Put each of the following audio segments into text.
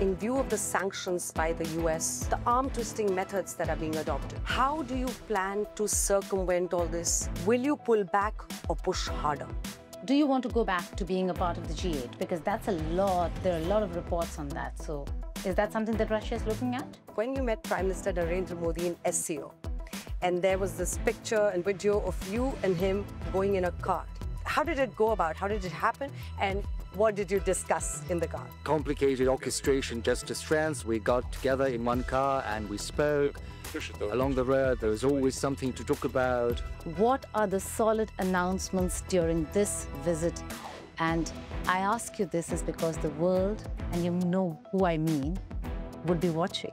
In view of the sanctions by the US, the arm-twisting methods that are being adopted, how do you plan to circumvent all this? Will you pull back or push harder? Do you want to go back to being a part of the G8? Because that's a lot, there are a lot of reports on that. So is that something that Russia is looking at? When you met Prime Minister Narendra Modi in SCO, and there was this picture and video of you and him going in a car, how did it go about? How did it happen? And what did you discuss in the car? Complicated orchestration just as friends. We got together in one car and we spoke. Along the road, there was always something to talk about. What are the solid announcements during this visit? And I ask you this is because the world, and you know who I mean, would be watching.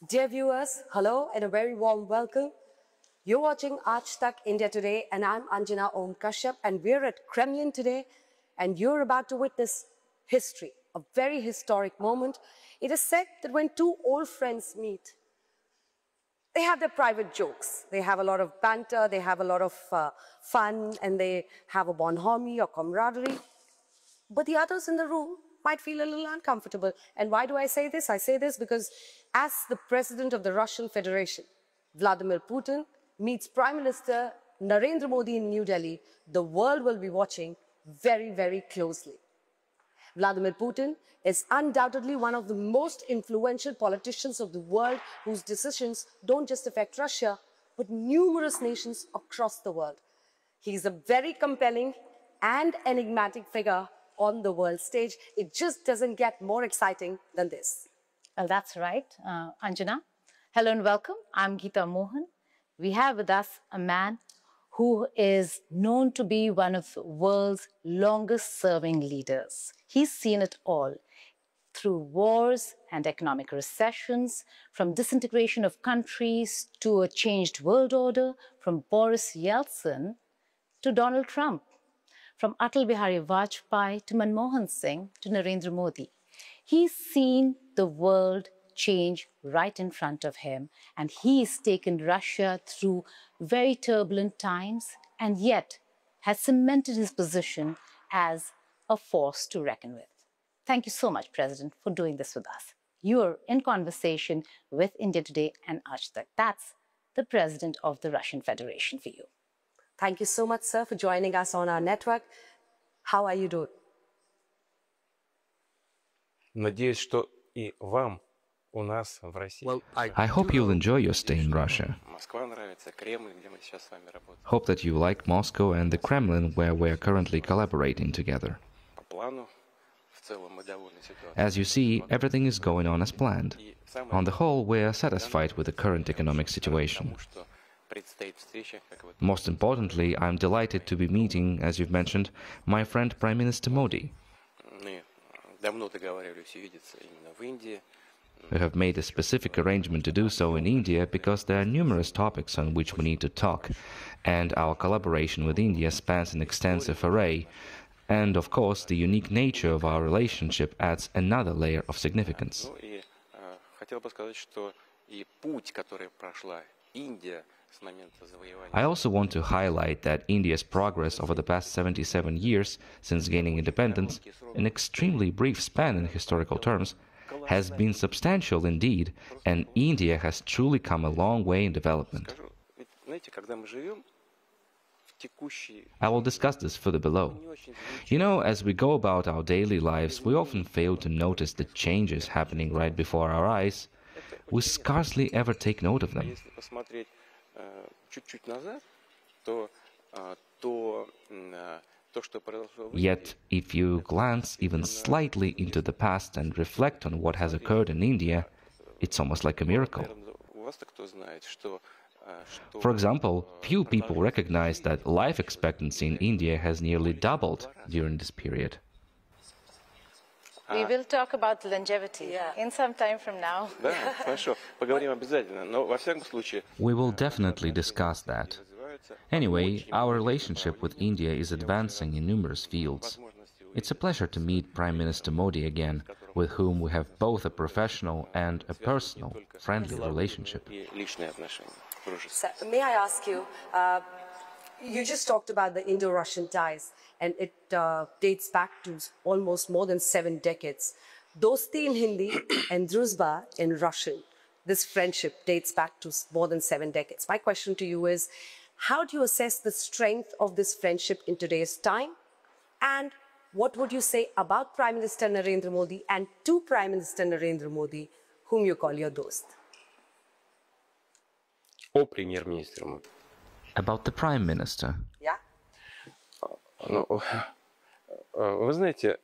Dear viewers, hello and a very warm welcome. You're watching Aaj Tak India Today, and I'm Anjana Kashyap, and we're at Kremlin today, and you're about to witness history, a very historic moment. It is said that when two old friends meet, they have their private jokes. They have a lot of banter, they have a lot of fun, and they have a bonhomie or camaraderie. But the others in the room might feel a little uncomfortable. And why do I say this? I say this because as the President of the Russian Federation, Vladimir Putin, meets Prime Minister Narendra Modi in New Delhi, the world will be watching very, very closely. Vladimir Putin is undoubtedly one of the most influential politicians of the world whose decisions don't just affect Russia, but numerous nations across the world. He's a very compelling and enigmatic figure on the world stage. It just doesn't get more exciting than this. Well, that's right, Anjana. Hello and welcome. I'm Geeta Mohan. We have with us a man who is known to be one of the world's longest-serving leaders. He's seen it all, through wars and economic recessions, from disintegration of countries to a changed world order, from Boris Yeltsin to Donald Trump, from Atal Bihari Vajpayee to Mohan Singh to Narendra Modi. He's seen the world change right in front of him, and he's taken Russia through very turbulent times and yet has cemented his position as a force to reckon with. Thank you so much, President, for doing this with us. You're in conversation with India Today and Aaj Tak. That's the President of the Russian Federation for you. Thank you so much, sir, for joining us on our network. How are you doing? Надеюсь, что и вам у нас в России. Well, I hope you'll enjoy your stay in Russia. Москва нравится, Кремль, где мы сейчас с вами работаем. Hope that you like Moscow and the Kremlin, where we're currently collaborating together. По плану, в целом мы довольны ситуацией. As you see, everything is going on as planned. On the whole, we're satisfied with the current economic situation. Most importantly, I'm delighted to be meeting, as you've mentioned, my friend Prime Minister Modi. We have made a specific arrangement to do so in India because there are numerous topics on which we need to talk, and our collaboration with India spans an extensive array. And, of course, the unique nature of our relationship adds another layer of significance. I also want to highlight that India's progress over the past 77 years since gaining independence, an extremely brief span in historical terms, has been substantial indeed, and India has truly come a long way in development. I will discuss this further below. You know, as we go about our daily lives, we often fail to notice the changes happening right before our eyes. We scarcely ever take note of them. Yet, if you glance even slightly into the past and reflect on what has occurred in India, it's almost like a miracle. For example, few people recognize that life expectancy in India has nearly doubled during this period. We will talk about longevity in some time from now. We will definitely discuss that. Anyway, our relationship with India is advancing in numerous fields. It's a pleasure to meet Prime Minister Modi again, with whom we have both a professional and a personal, friendly relationship. So, may I ask you, You just talked about the Indo-Russian ties, and it dates back to almost more than 7 decades. Dosti in Hindi and Druzhba in Russian. This friendship dates back to more than 7 decades. My question to you is, how do you assess the strength of this friendship in today's time? And what would you say about Prime Minister Narendra Modi and to Prime Minister Narendra Modi, whom you call your dost? О премьер-министре. About the Prime Minister. Yeah? Ну, вы знаете,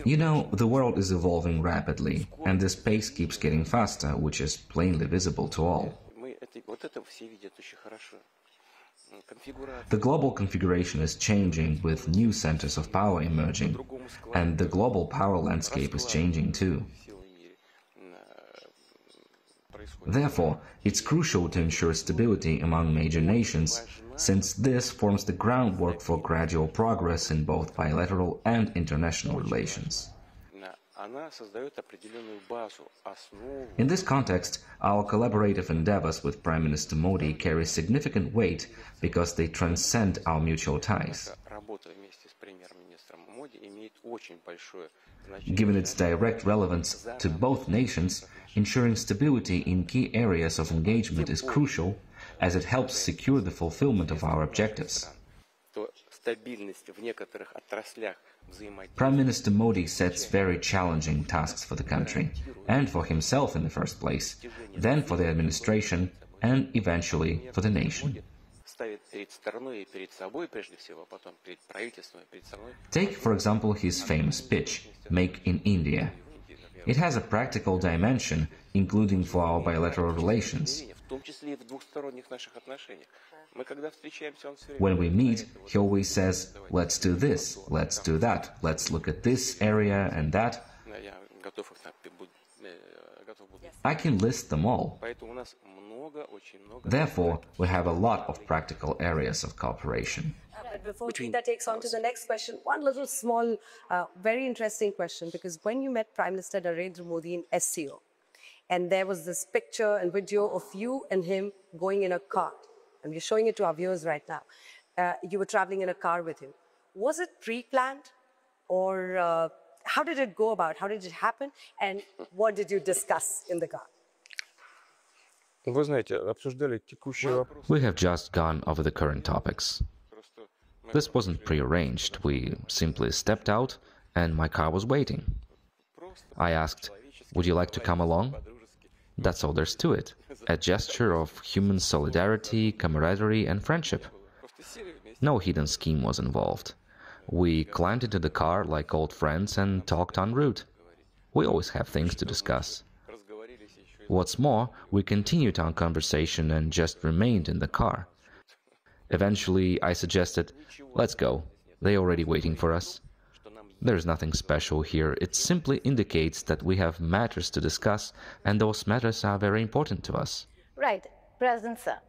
You know, the world is evolving rapidly, and this pace keeps getting faster, which is plainly visible to all. вот это все видят очень хорошо. The global configuration is changing with new centers of power emerging, and the global power landscape is changing too. Therefore, it's crucial to ensure stability among major nations, since this forms the groundwork for gradual progress in both bilateral and international relations. In this context, our collaborative endeavors with Prime Minister Modi carry significant weight because they transcend our mutual ties. Given its direct relevance to both nations, ensuring stability in key areas of engagement is crucial, as it helps secure the fulfillment of our objectives. Prime Minister Modi sets very challenging tasks for the country, and for himself in the first place, then for the administration, and eventually for the nation. Take, for example, his famous pitch, "Make in India." It has a practical dimension, including for our bilateral relations. When we meet, he always says, "Let's do this, let's do that, let's look at this area and that." I can list them all. Therefore, we have a lot of practical areas of cooperation. But before Geeta takes on to the next question, one little small, very interesting question, because when you met Prime Minister Narendra Modi in SCO, and there was this picture and video of you and him going in a car, and we're showing it to our viewers right now. You were traveling in a car with him. Was it pre-planned, or how did it go about? How did it happen? And what did you discuss in the car? вы знаете, обсуждали текущие вопросы. We have just gone over the current topics. This wasn't prearranged. We simply stepped out, and my car was waiting. I asked, "Would you like to come along?" That's all there's to it. A gesture of human solidarity, camaraderie, and friendship. No hidden scheme was involved. We climbed into the car like old friends and talked en route. We always have things to discuss. What's more, we continued our conversation and just remained in the car. Eventually, I suggested, "Let's go. They're already waiting for us." There's nothing special here. It simply indicates that we have matters to discuss, and those matters are very important to us. Right. President Sir,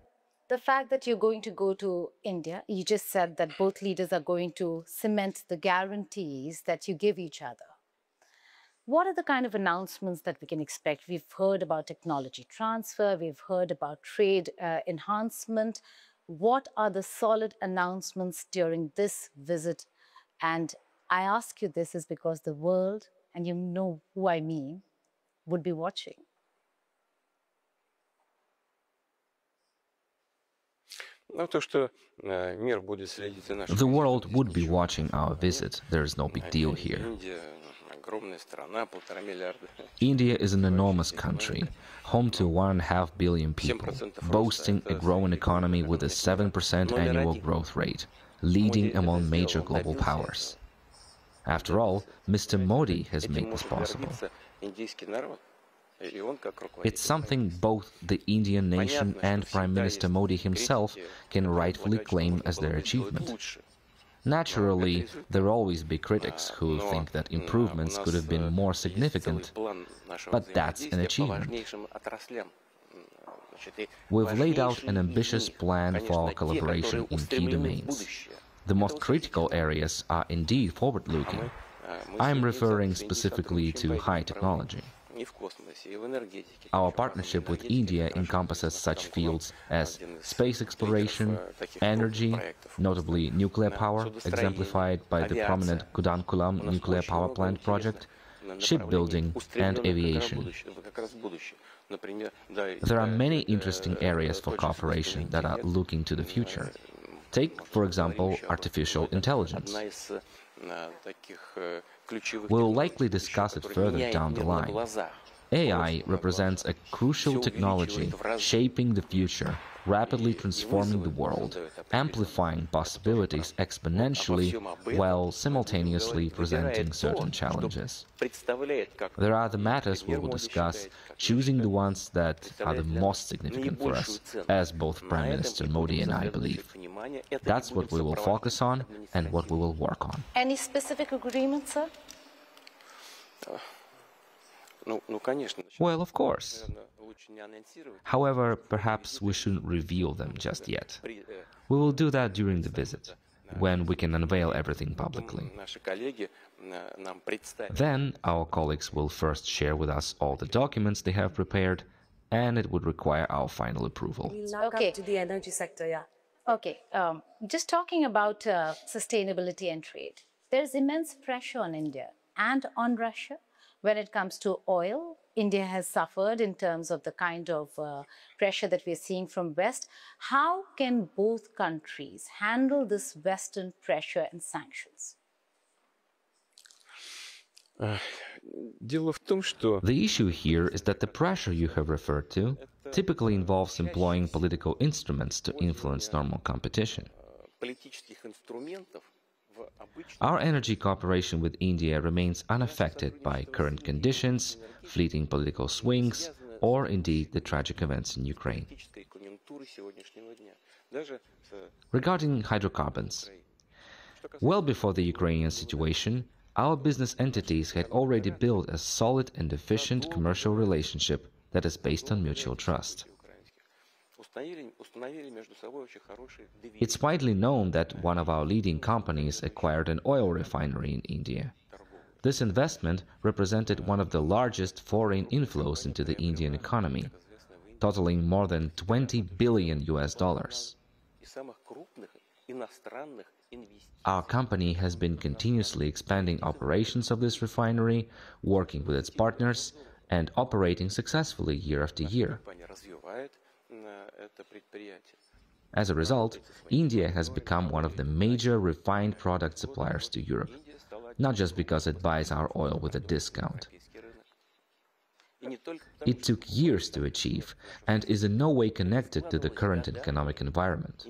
the fact that you're going to go to India, you just said that both leaders are going to cement the guarantees that you give each other. What are the kind of announcements that we can expect? We've heard about technology transfer, we've heard about trade enhancement. What are the solid announcements during this visit? And I ask you this is because the world, and you know who I mean, would be watching. The world would be watching our visit. There is no big deal here. India is an enormous country, home to 1.5 billion people, boasting a growing economy with a 7% annual growth rate, leading among major global powers. After all, Mr. Modi has made this possible. It's something both the Indian nation and Prime Minister Modi himself can rightfully claim as their achievement. Naturally, there will always be critics who think that improvements could have been more significant, but that's an achievement. We've laid out an ambitious plan for our collaboration in key domains. The most critical areas are indeed forward-looking. I'm referring specifically to high technology. Our partnership with India encompasses such fields as space exploration, energy, notably nuclear power, exemplified by the prominent Kudankulam nuclear power plant project, shipbuilding, and aviation. There are many interesting areas for cooperation that are looking to the future. Take, for example, artificial intelligence. We'll likely discuss it further down the line. AI represents a crucial technology shaping the future, rapidly transforming the world, amplifying possibilities exponentially while simultaneously presenting certain challenges. There are the matters we will discuss, choosing the ones that are the most significant for us, as both Prime Minister Modi and I believe. That's what we will focus on and what we will work on. Any specific agreements, sir? Well, of course. However, perhaps we shouldn't reveal them just yet. We will do that during the visit, when we can unveil everything publicly. Then our colleagues will first share with us all the documents they have prepared, and it would require our final approval. We'll now come to the energy sector, yeah. Okay, just talking about sustainability and trade. There's immense pressure on India and on Russia. When it comes to oil, India has suffered in terms of the kind of pressure that we're seeing from West. How can both countries handle this Western pressure and sanctions? The issue here is that the pressure you have referred to typically involves employing political instruments to influence normal competition. Our energy cooperation with India remains unaffected by current conditions, fleeting political swings, or indeed the tragic events in Ukraine. Regarding hydrocarbons, well before the Ukrainian situation, our business entities had already built a solid and efficient commercial relationship that is based on mutual trust. It's widely known that one of our leading companies acquired an oil refinery in India. This investment represented one of the largest foreign inflows into the Indian economy, totaling more than $20 billion. Our company has been continuously expanding operations of this refinery, working with its partners, and operating successfully year after year. As a result, India has become one of the major refined product suppliers to Europe, not just because it buys our oil with a discount. It took years to achieve and is in no way connected to the current economic environment.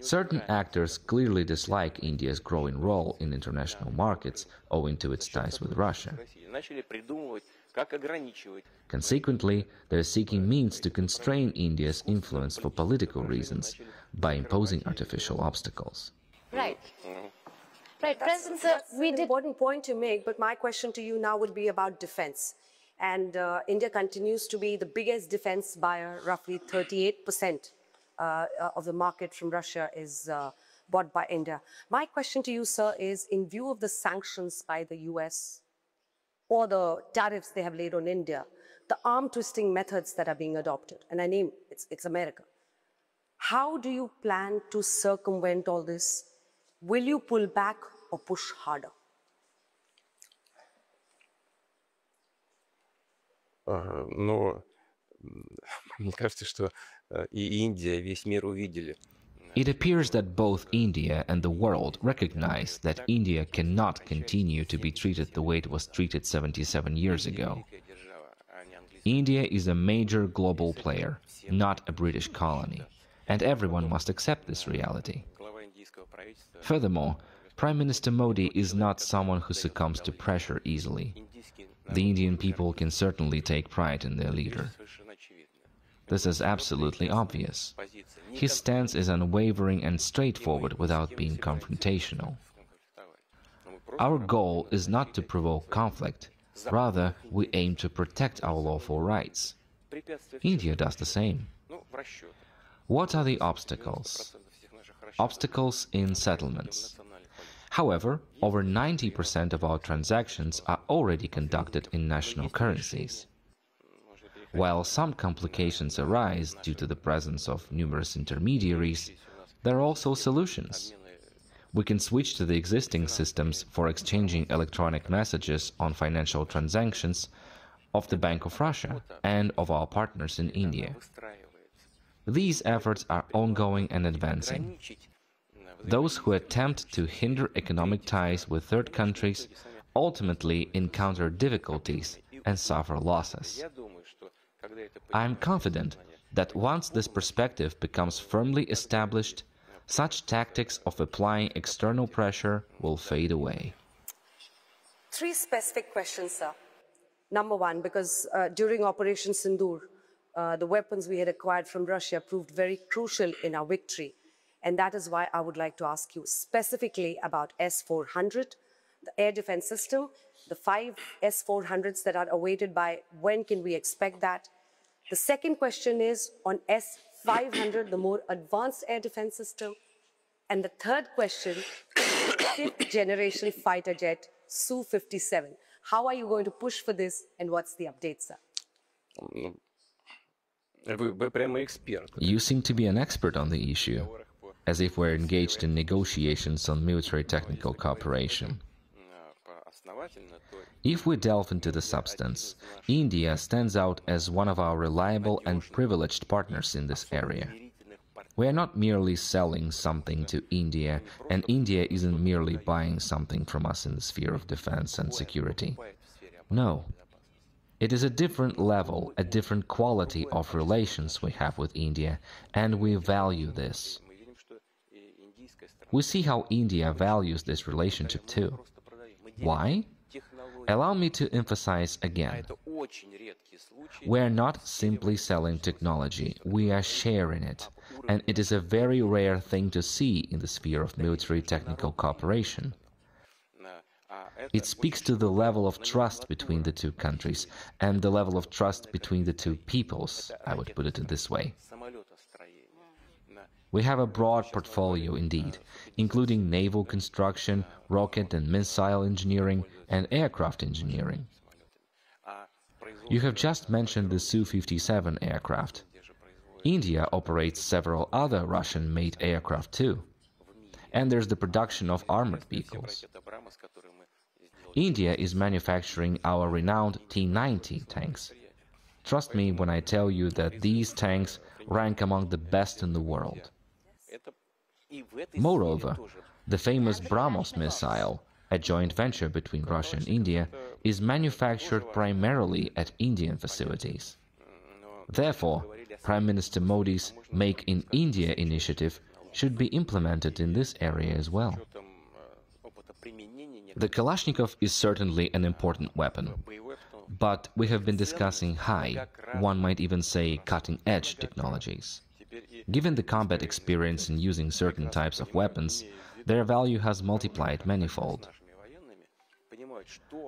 Certain actors clearly dislike India's growing role in international markets owing to its ties with Russia. Consequently, they are seeking means to constrain India's influence for political reasons by imposing artificial obstacles. Right. Right, President, sir, we did an important point to make, but my question to you now would be about defense. And India continues to be the biggest defense buyer. Roughly 38% of the market from Russia is bought by India. My question to you, sir, is in view of the sanctions by the US or the tariffs they have laid on India, the arm-twisting methods that are being adopted, and I name it's America. How do you plan to circumvent all this? Will you pull back or push harder? Но мне кажется, что и Индия, и весь мир увидели. It appears that both India and the world recognize that India cannot continue to be treated the way it was treated 77 years ago. India is a major global player, not a British colony, and everyone must accept this reality. Furthermore, Prime Minister Modi is not someone who succumbs to pressure easily. The Indian people can certainly take pride in their leader. This is absolutely obvious. His stance is unwavering and straightforward without being confrontational. Our goal is not to provoke conflict. Rather, we aim to protect our lawful rights. India does the same. What are the obstacles? Obstacles in settlements. However, over 90% of our transactions are already conducted in national currencies. While some complications arise due to the presence of numerous intermediaries, there are also solutions. We can switch to the existing systems for exchanging electronic messages on financial transactions of the Bank of Russia and of our partners in India. These efforts are ongoing and advancing. Those who attempt to hinder economic ties with third countries ultimately encounter difficulties and suffer losses. I am confident that once this perspective becomes firmly established, such tactics of applying external pressure will fade away. 3 specific questions, sir. Number one, because during Operation Sindoor, the weapons we had acquired from Russia proved very crucial in our victory. And that is why I would like to ask you specifically about S-400, the air defense system, the 5 S-400s that are awaited by when can we expect that? The second question is on S-500, the more advanced air defense system. And the third question, 5th generation fighter jet, Su-57. How are you going to push for this and what's the update, sir? You seem to be an expert on the issue, as if we're engaged in negotiations on military technical cooperation. If we delve into the substance, India stands out as one of our reliable and privileged partners in this area. We are not merely selling something to India, and India isn't merely buying something from us in the sphere of defense and security. No. It is a different level, a different quality of relations we have with India, and we value this. We see how India values this relationship too. Why? Allow me to emphasize again. We are not simply selling technology, we are sharing it, and it is a very rare thing to see in the sphere of military technical cooperation. It speaks to the level of trust between the two countries and the level of trust between the two peoples, I would put it this way. We have a broad portfolio indeed, including naval construction, rocket and missile engineering, and aircraft engineering. You have just mentioned the Su-57 aircraft. India operates several other Russian-made aircraft too. And there's the production of armored vehicles. India is manufacturing our renowned T-90 tanks. Trust me when I tell you that these tanks rank among the best in the world. Moreover, the famous BrahMos missile, a joint venture between Russia and India, is manufactured primarily at Indian facilities. Therefore, Prime Minister Modi's Make in India initiative should be implemented in this area as well. The Kalashnikov is certainly an important weapon, but we have been discussing high, one might even say cutting-edge technologies. Given the combat experience in using certain types of weapons, their value has multiplied manifold.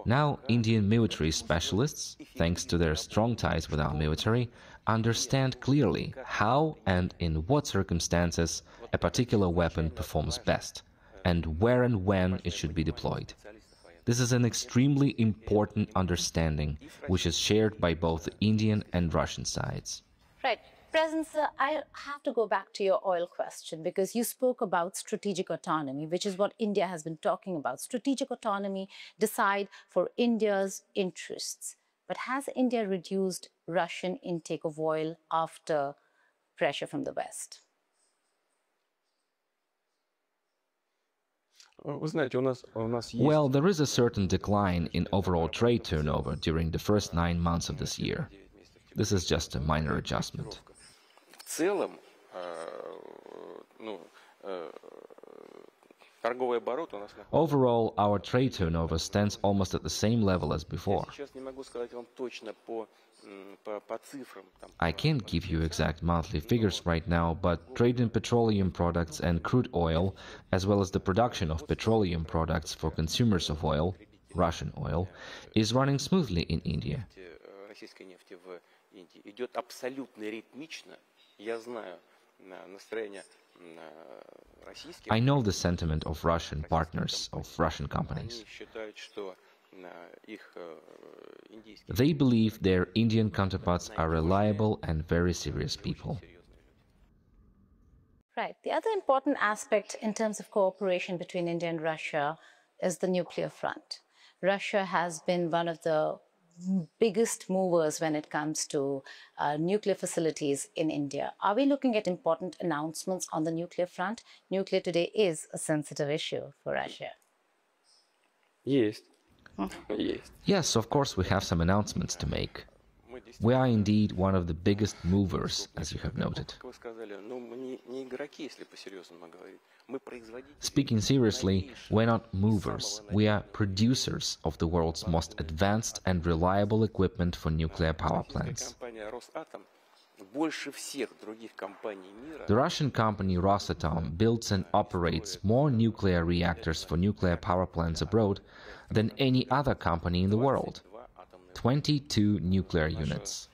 Now, Indian military specialists, thanks to their strong ties with our military, understand clearly how and in what circumstances a particular weapon performs best, and where and when it should be deployed. This is an extremely important understanding, which is shared by both the Indian and Russian sides. Right. President, sir, I have to go back to your oil question because you spoke about strategic autonomy, which is what India has been talking about. Strategic autonomy, decide for India's interests. But has India reduced Russian intake of oil after pressure from the West? Well, there is a certain decline in overall trade turnover during the first 9 months of this year. This is just a minor adjustment. Overall, our trade turnover stands almost at the same level as before. I can't give you exact monthly figures right now, but trade in petroleum products and crude oil, as well as the production of petroleum products for consumers of oil, Russian oil, is running smoothly in India. I know the sentiment of Russian partners, of Russian companies. They believe their Indian counterparts are reliable and very serious people. Right. The other important aspect in terms of cooperation between India and Russia is the nuclear front. Russia has been one of the biggest movers when it comes to nuclear facilities in India. Are we looking at important announcements on the nuclear front? Nuclear today is a sensitive issue for Russia. Есть. Yes, of course, we have some announcements to make. We are indeed one of the biggest movers, as you have noted. Speaking seriously, we're not movers. We are producers of the world's most advanced and reliable equipment for nuclear power plants. The Russian company Rosatom builds and operates more nuclear reactors for nuclear power plants abroad than any other company in the world. 22 nuclear units.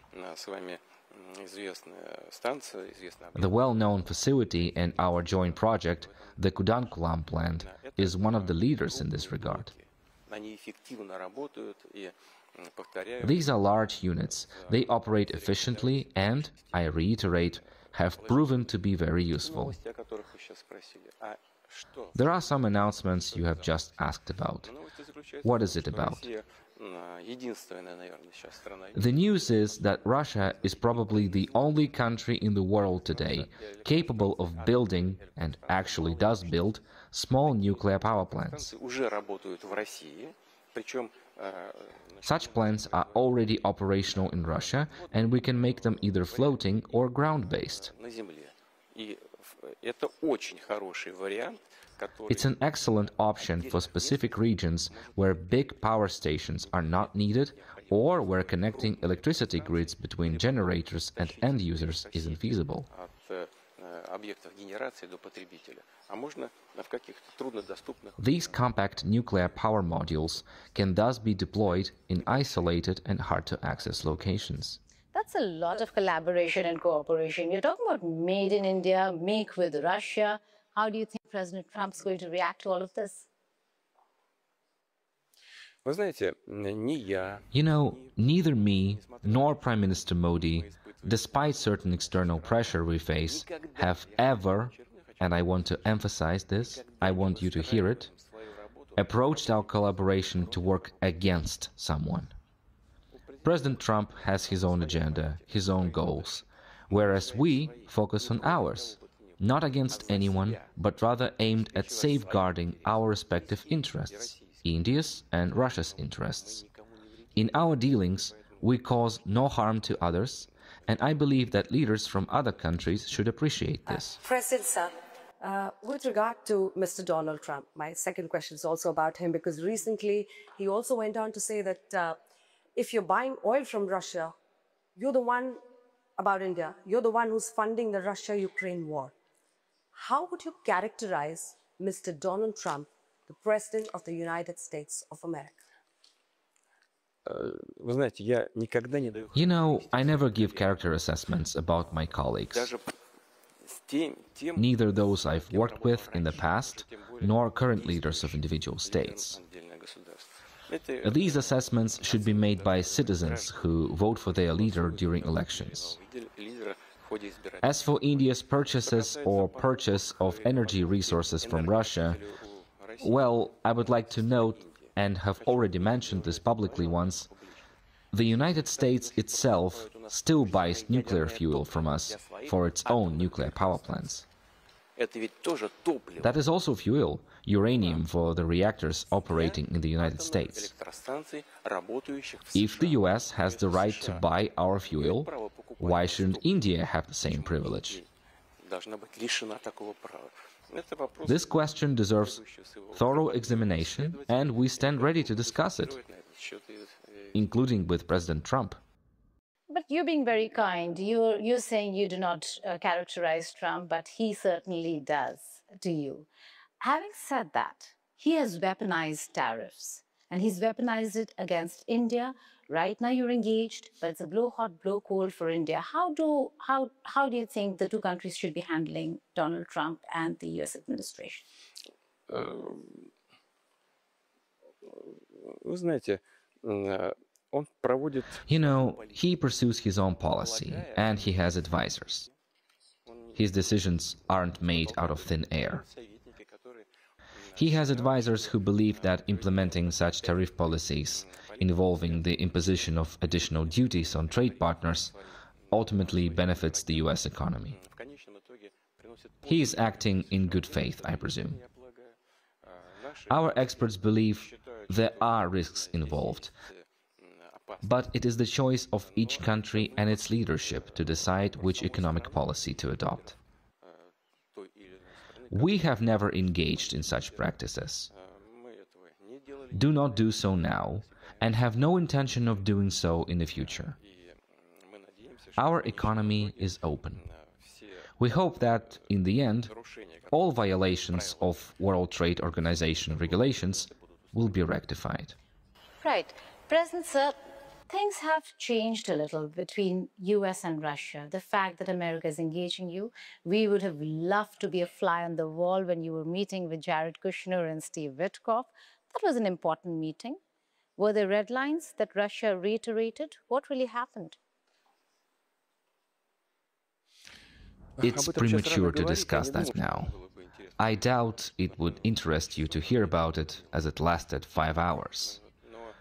The well-known facility in our joint project, the Kudankulam plant, is one of the leaders in this regard. These are large units. They operate efficiently and, I reiterate, have proven to be very useful. There are some announcements you have just asked about. What is it about? The news is that Russia is probably the only country in the world today capable of building, and actually does build, small nuclear power plants. Such plants are already operational in Russia, and we can make them either floating or ground-based. It's an excellent option for specific regions where big power stations are not needed or where connecting electricity grids between generators and end users isn't feasible. These compact nuclear power modules can thus be deployed in isolated and hard-to-access locations. That's a lot of collaboration and cooperation. You're talking about made in India, make with Russia. How do you think President Trump's going to react to all of this? You know, neither me nor Prime Minister Modi, despite certain external pressure we face, have ever, and I want to emphasize this, I want you to hear it, approached our collaboration to work against someone. President Trump has his own agenda, his own goals, whereas we focus on ours, not against anyone, but rather aimed at safeguarding our respective interests, India's and Russia's interests. In our dealings, we cause no harm to others, and I believe that leaders from other countries should appreciate this. President sir, with regard to Mr. Donald Trump, my second question is also about him, because recently he also went on to say that if you're buying oil from Russia, you're the one about India, you're the one who's funding the Russia-Ukraine war. How would you characterize Mr. Donald Trump, the President of the United States of America? You know, I never give character assessments about my colleagues, neither those I've worked with in the past, nor current leaders of individual states. These assessments should be made by citizens who vote for their leader during elections. As for India's purchases or purchase of energy resources from Russia, well, I would like to note, and have already mentioned this publicly once, the United States itself still buys nuclear fuel from us for its own nuclear power plants. That is also fuel, uranium for the reactors operating in the United States. If the US has the right to buy our fuel, why shouldn't India have the same privilege? This question deserves thorough examination, and we stand ready to discuss it, including with President Trump. But you're being very kind. You're saying you do not characterize Trump, but he certainly does to you. Having said that, he has weaponized tariffs. and he's weaponized it against India. Right now you're engaged, but it's a blow hot, blow cold for India. How do you think the two countries should be handling Donald Trump and the US administration? Вы знаете, он проводит... You know, he pursues his own policy, and he has advisors. His decisions aren't made out of thin air. He has advisors who believe that implementing such tariff policies involving the imposition of additional duties on trade partners ultimately benefits the US economy. He is acting in good faith, I presume. Our experts believe there are risks involved, but it is the choice of each country and its leadership to decide which economic policy to adopt. We have never engaged in such practices, do not do so now, and have no intention of doing so in the future. Our economy is open. We hope that, in the end, all violations of World Trade Organization regulations will be rectified. Right. President, sir, things have changed a little between US and Russia. The fact that America is engaging you, we would have loved to be a fly on the wall when you were meeting with Jared Kushner and Steve Witkoff. That was an important meeting. Were there red lines that Russia reiterated? What really happened? It's premature to discuss that now. I doubt it would interest you to hear about it, as it lasted 5 hours.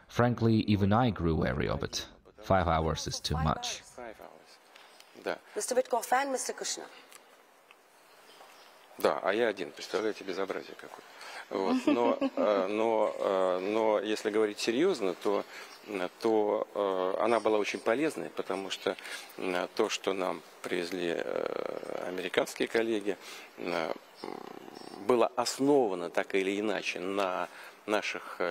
Frankly, even I grew wary of it. 5 hours is too much. Mr. Witkoff and Mr. Kushner. Да, а я один, представляете, безобразие какое. Вот. Но если говорить серьезно, то она была очень полезной, потому что то, что нам привезли американские коллеги, было основано так или иначе на наших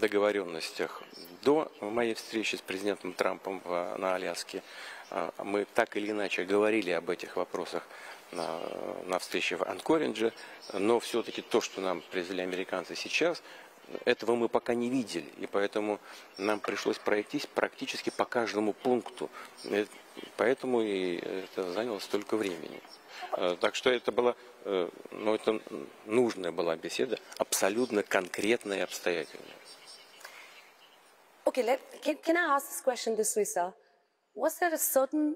договоренностях до моей встречи с президентом Трампом на Аляске. Мы так или иначе говорили об этих вопросах на встрече в Анкоридже, но все-таки то, что нам привезли американцы сейчас, этого мы пока не видели, и поэтому нам пришлось пройтись практически по каждому пункту, поэтому и это заняло столько времени. Так что это была, ну, это нужная была беседа, абсолютно конкретная и обстоятельная. Okay, can I ask this question this way, sir? Was there a certain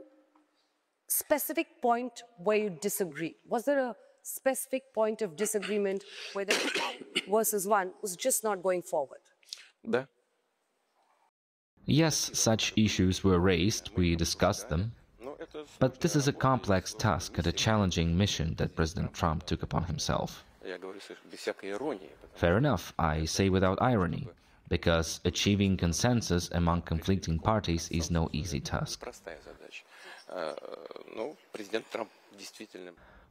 specific point where you disagreed? Was there a specific point of disagreement where the versus one was just not going forward? Да. Yes, such issues were raised, we discussed them. But this is a complex task and a challenging mission that President Trump took upon himself. Fair enough, I say without irony, because achieving consensus among conflicting parties is no easy task.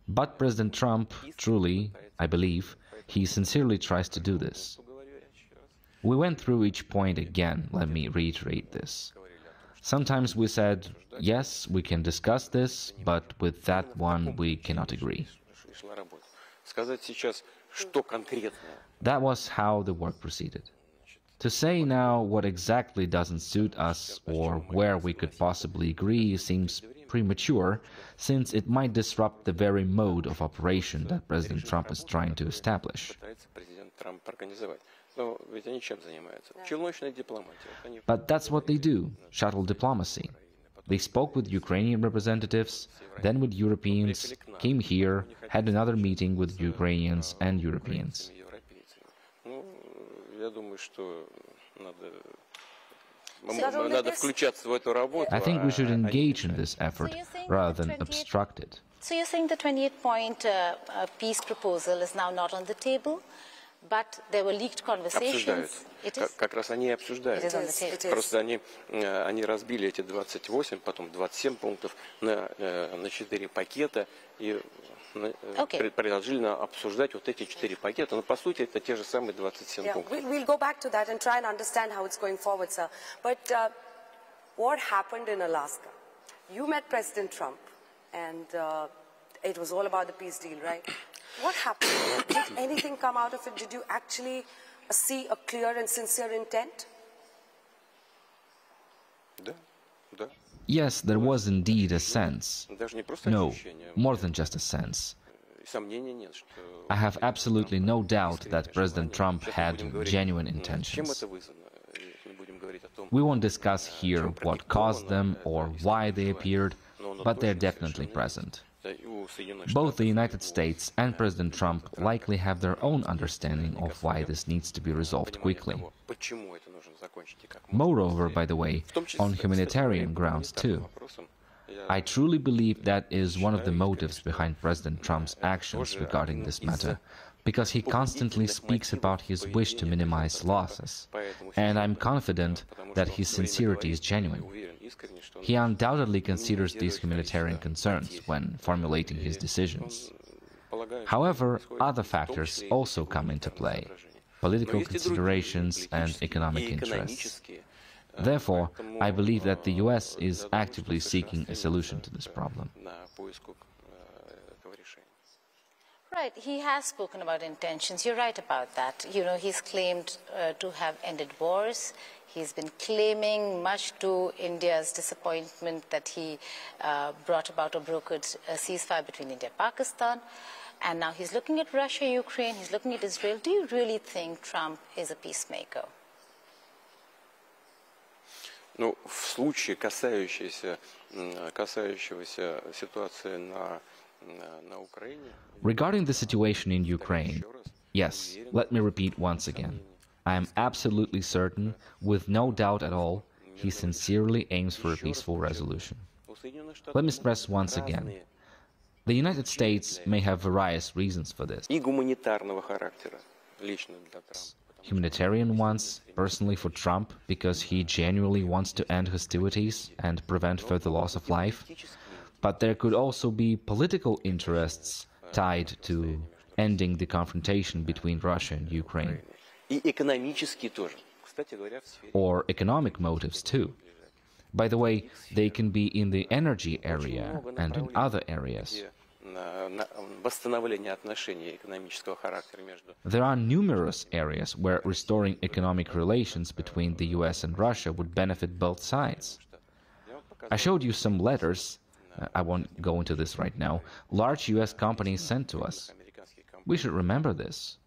But President Trump, truly, I believe, he sincerely tries to do this. We went through each point again, let me reiterate this. Sometimes we said, yes, we can discuss this, but with that one we cannot agree. That was how the work proceeded. To say now what exactly doesn't suit us or where we could possibly agree seems premature, since it might disrupt the very mode of operation that President Trump is trying to establish. But that's what they do, shuttle diplomacy. They spoke with Ukrainian representatives, then with Europeans, came here, had another meeting with Ukrainians and Europeans. I think we should engage in this effort rather than obstruct it. So you're saying the 28-point peace proposal is now not on the table, but there were leaked conversations. It is? Как раз они и обсуждают. Просто они разбили эти 28, потом 27 пунктов на 4 пакета и предложили нам обсуждать вот эти 4 пакета. Но по сути это те же самые 27 пунктов. We'll go back to that and try and understand how it's going forward, sir. But what happened in Alaska? You met President Trump, and it was all about the peace deal, right? What happened? Did anything come out of it? Did you actually see a clear and sincere intent? Yes, there was indeed a sense. No, more than just a sense. I have absolutely no doubt that President Trump had genuine intentions. We won't discuss here what caused them or why they appeared, but they're definitely present. Both the United States and President Trump likely have their own understanding of why this needs to be resolved quickly. Moreover, by the way, on humanitarian grounds too. I truly believe that is one of the motives behind President Trump's actions regarding this matter, because he constantly speaks about his wish to minimize losses, and I'm confident that his sincerity is genuine. He undoubtedly considers these humanitarian concerns when formulating his decisions. However, other factors also come into play: political considerations and economic interests. Therefore, I believe that the US is actively seeking a solution to this problem. Right, he has spoken about intentions. You're right about that. You know, he's claimed to have ended wars. He's been claiming, much to India's disappointment, that he brought about or brokered a ceasefire between India and Pakistan. And now he's looking at Russia, Ukraine, he's looking at Israel. Do you really think Trump is a peacemaker? Ну, в случае, касающегося ситуации на Украине... Regarding the situation in Ukraine, yes, let me repeat once again. I am absolutely certain, with no doubt at all, he sincerely aims for a peaceful resolution. Let me stress once again. The United States may have various reasons for this. И гуманитарного характера, лично для Трампа. Humanitarian ones, personally for Trump, because he genuinely wants to end hostilities and prevent further loss of life. But there could also be political interests tied to ending the confrontation between Russia and Ukraine. И экономические тоже. Кстати говоря, в сфере... Or economic motives too. By the way, they can be in the energy area and in other areas. Восстановление отношений экономического характера между... There are numerous areas where restoring economic relations between the US and Russia would benefit both sides. I showed you some letters, I won't go into this right now, large US companies sent to us. We should remember this.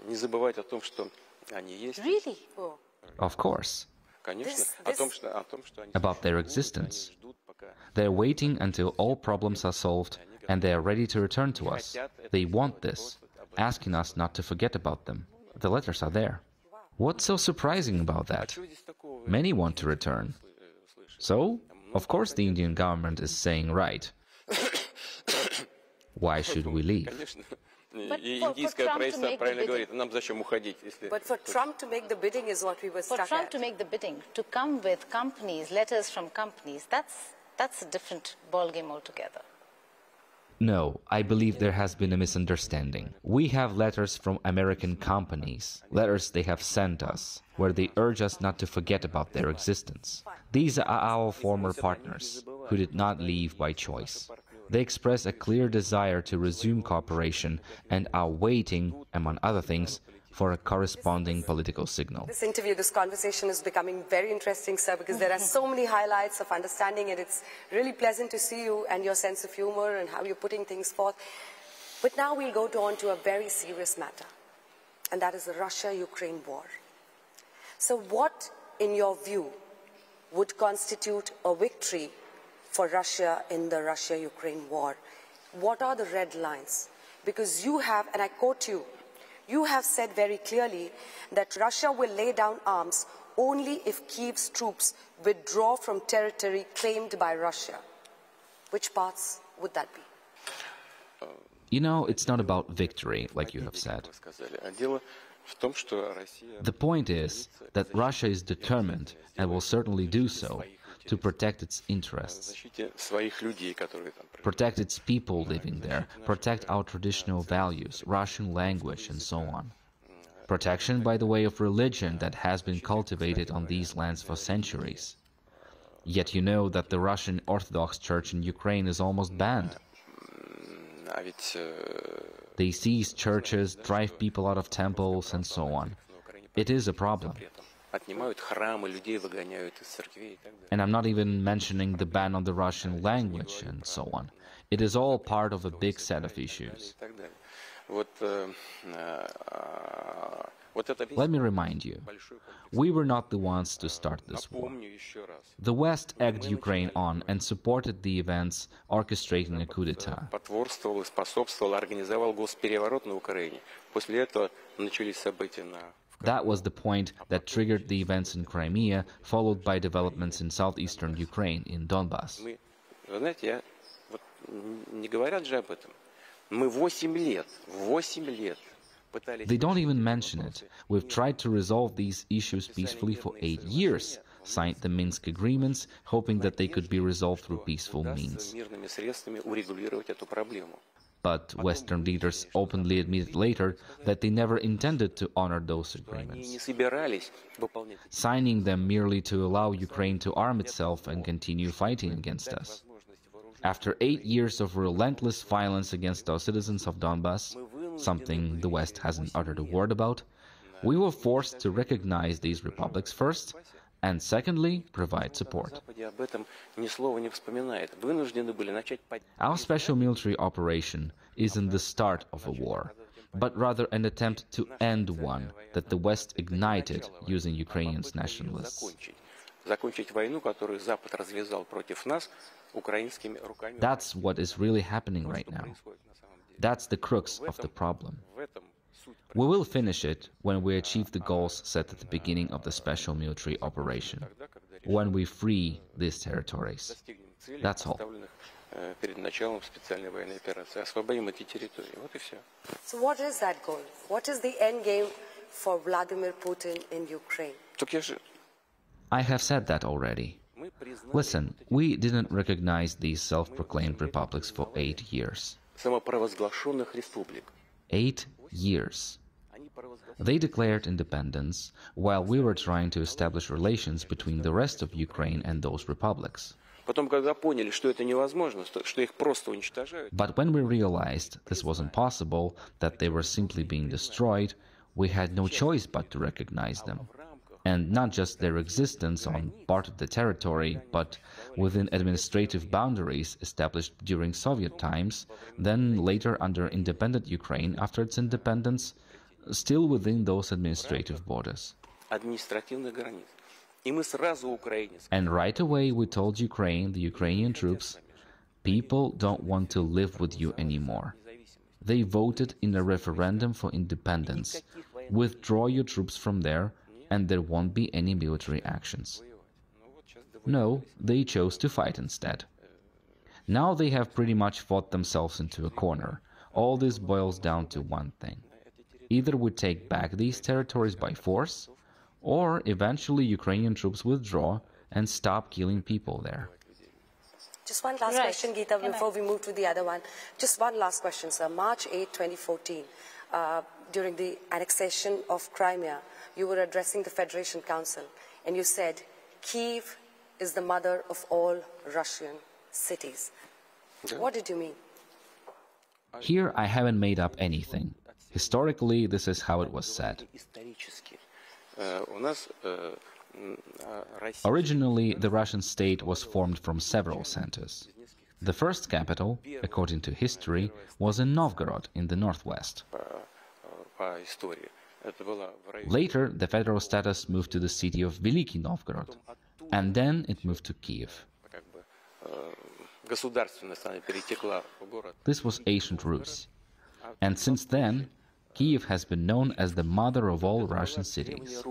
Не забывать о том, что они есть. Really? Oh. Of course. Конечно, о том, что они... About their existence. They're waiting until all problems are solved and they are ready to return to us. They want this, asking us not to forget about them. The letters are there. What's so surprising about that? Many want to return. So, of course the Indian government is saying right. Why should we leave? But for Trump to make the bidding is what we were stuck at. For Trump to make the bidding, to come with companies, letters from companies, that's a different ballgame altogether. No, I believe there has been a misunderstanding. We have letters from American companies, letters they have sent us, where they urge us not to forget about their existence. These are our former partners, who did not leave by choice. They express a clear desire to resume cooperation and are waiting, among other things, for a corresponding political signal. This interview, this conversation is becoming very interesting, sir, because there are so many highlights of understanding it. It's really pleasant to see you and your sense of humor and how you're putting things forth. But now we'll go on to a very serious matter, and that is the Russia-Ukraine war. So what, in your view, would constitute a victory for Russia in the Russia-Ukraine war? What are the red lines? Because you have, and I quote you, you have said very clearly that Russia will lay down arms only if Kiev's troops withdraw from territory claimed by Russia. Which parts would that be? You know, it's not about victory, like you have said. The point is that Russia is determined, and will certainly do so, to protect its interests, protect its people living there, protect our traditional values, Russian language, and so on. Protection by the way of religion that has been cultivated on these lands for centuries. Yet you know that the Russian Orthodox Church in Ukraine is almost banned. They seize churches, drive people out of temples, and so on. It is a problem. And I'm not even mentioning the ban on the Russian language and so on. It is all part of a big set of issues. Let me remind you, we were not the ones to start this war. The West egged Ukraine on and supported the events orchestrating a coup d'etat. That was the point that triggered the events in Crimea, followed by developments in southeastern Ukraine, in Donbass. They don't even mention it. We've tried to resolve these issues peacefully for 8 years, signed the Minsk agreements, hoping that they could be resolved through peaceful means. But Western leaders openly admitted later that they never intended to honor those agreements, signing them merely to allow Ukraine to arm itself and continue fighting against us. After 8 years of relentless violence against our citizens of Donbass, something the West hasn't uttered a word about, we were forced to recognize these republics first, and secondly, provide support. Our special military operation isn't the start of a war, but rather an attempt to end one that the West ignited using Ukrainians' nationalists. That's what is really happening right now. That's the crux of the problem. We will finish it when we achieve the goals set at the beginning of the special military operation, when we free these territories. That's all. So what is that goal? What is the end game for Vladimir Putin in Ukraine? I have said that already. Listen, we didn't recognize these self-proclaimed republics for 8 years. 8 years. They declared independence while we were trying to establish relations between the rest of Ukraine and those republics. But when we realized this wasn't possible, that they were simply being destroyed, we had no choice but to recognize them. And not just their existence on part of the territory, but within administrative boundaries established during Soviet times, then later under independent Ukraine after its independence, still within those administrative borders. And right away we told Ukraine, the Ukrainian troops, people don't want to live with you anymore. They voted in a referendum for independence. Withdraw your troops from there, and there won't be any military actions. No, they chose to fight instead. Now they have pretty much fought themselves into a corner. All this boils down to one thing. Either we take back these territories by force, or eventually Ukrainian troops withdraw and stop killing people there. Just one last question, Geeta, before we move to the other one. Just one last question, sir. March 8, 2014, during the annexation of Crimea, you were addressing the Federation Council, and you said, Kiev is the mother of all Russian cities. What did you mean? Here I haven't made up anything. Historically, this is how it was said. Originally, the Russian state was formed from several centers. The first capital, according to history, was in Novgorod in the northwest. Later, the federal status moved to the city of Veliki Novgorod, and then it moved to Kiev. This was ancient Rus, and since then, Kiev has been known as the mother of all Russian cities.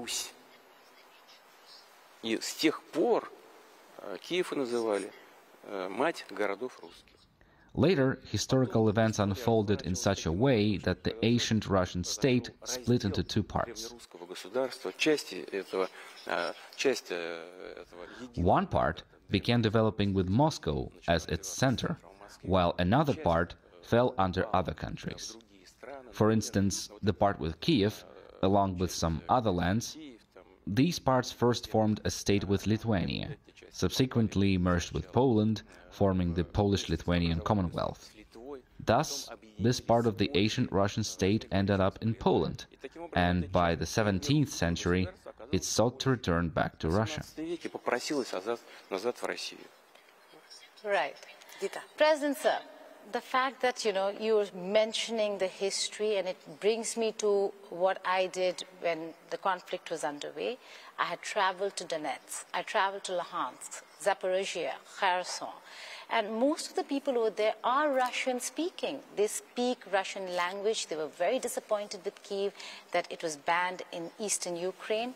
Later, historical events unfolded in such a way that the ancient Russian state split into two parts. One part began developing with Moscow as its center, while another part fell under other countries. For instance, the part with Kiev, along with some other lands, these parts first formed a state with Lithuania, subsequently merged with Poland, forming the Polish-Lithuanian Commonwealth. Thus, this part of the ancient Russian state ended up in Poland, and by the 17th century, it sought to return back to Russia. Right. Geeta. President sir, the fact that, you're mentioning the history, and it brings me to what I did when the conflict was underway. I had traveled to Donetsk, I traveled to Luhansk, Zaporizhia, Kherson, and most of the people over there are Russian speaking. They speak Russian language. They were very disappointed with Kiev that it was banned in eastern Ukraine.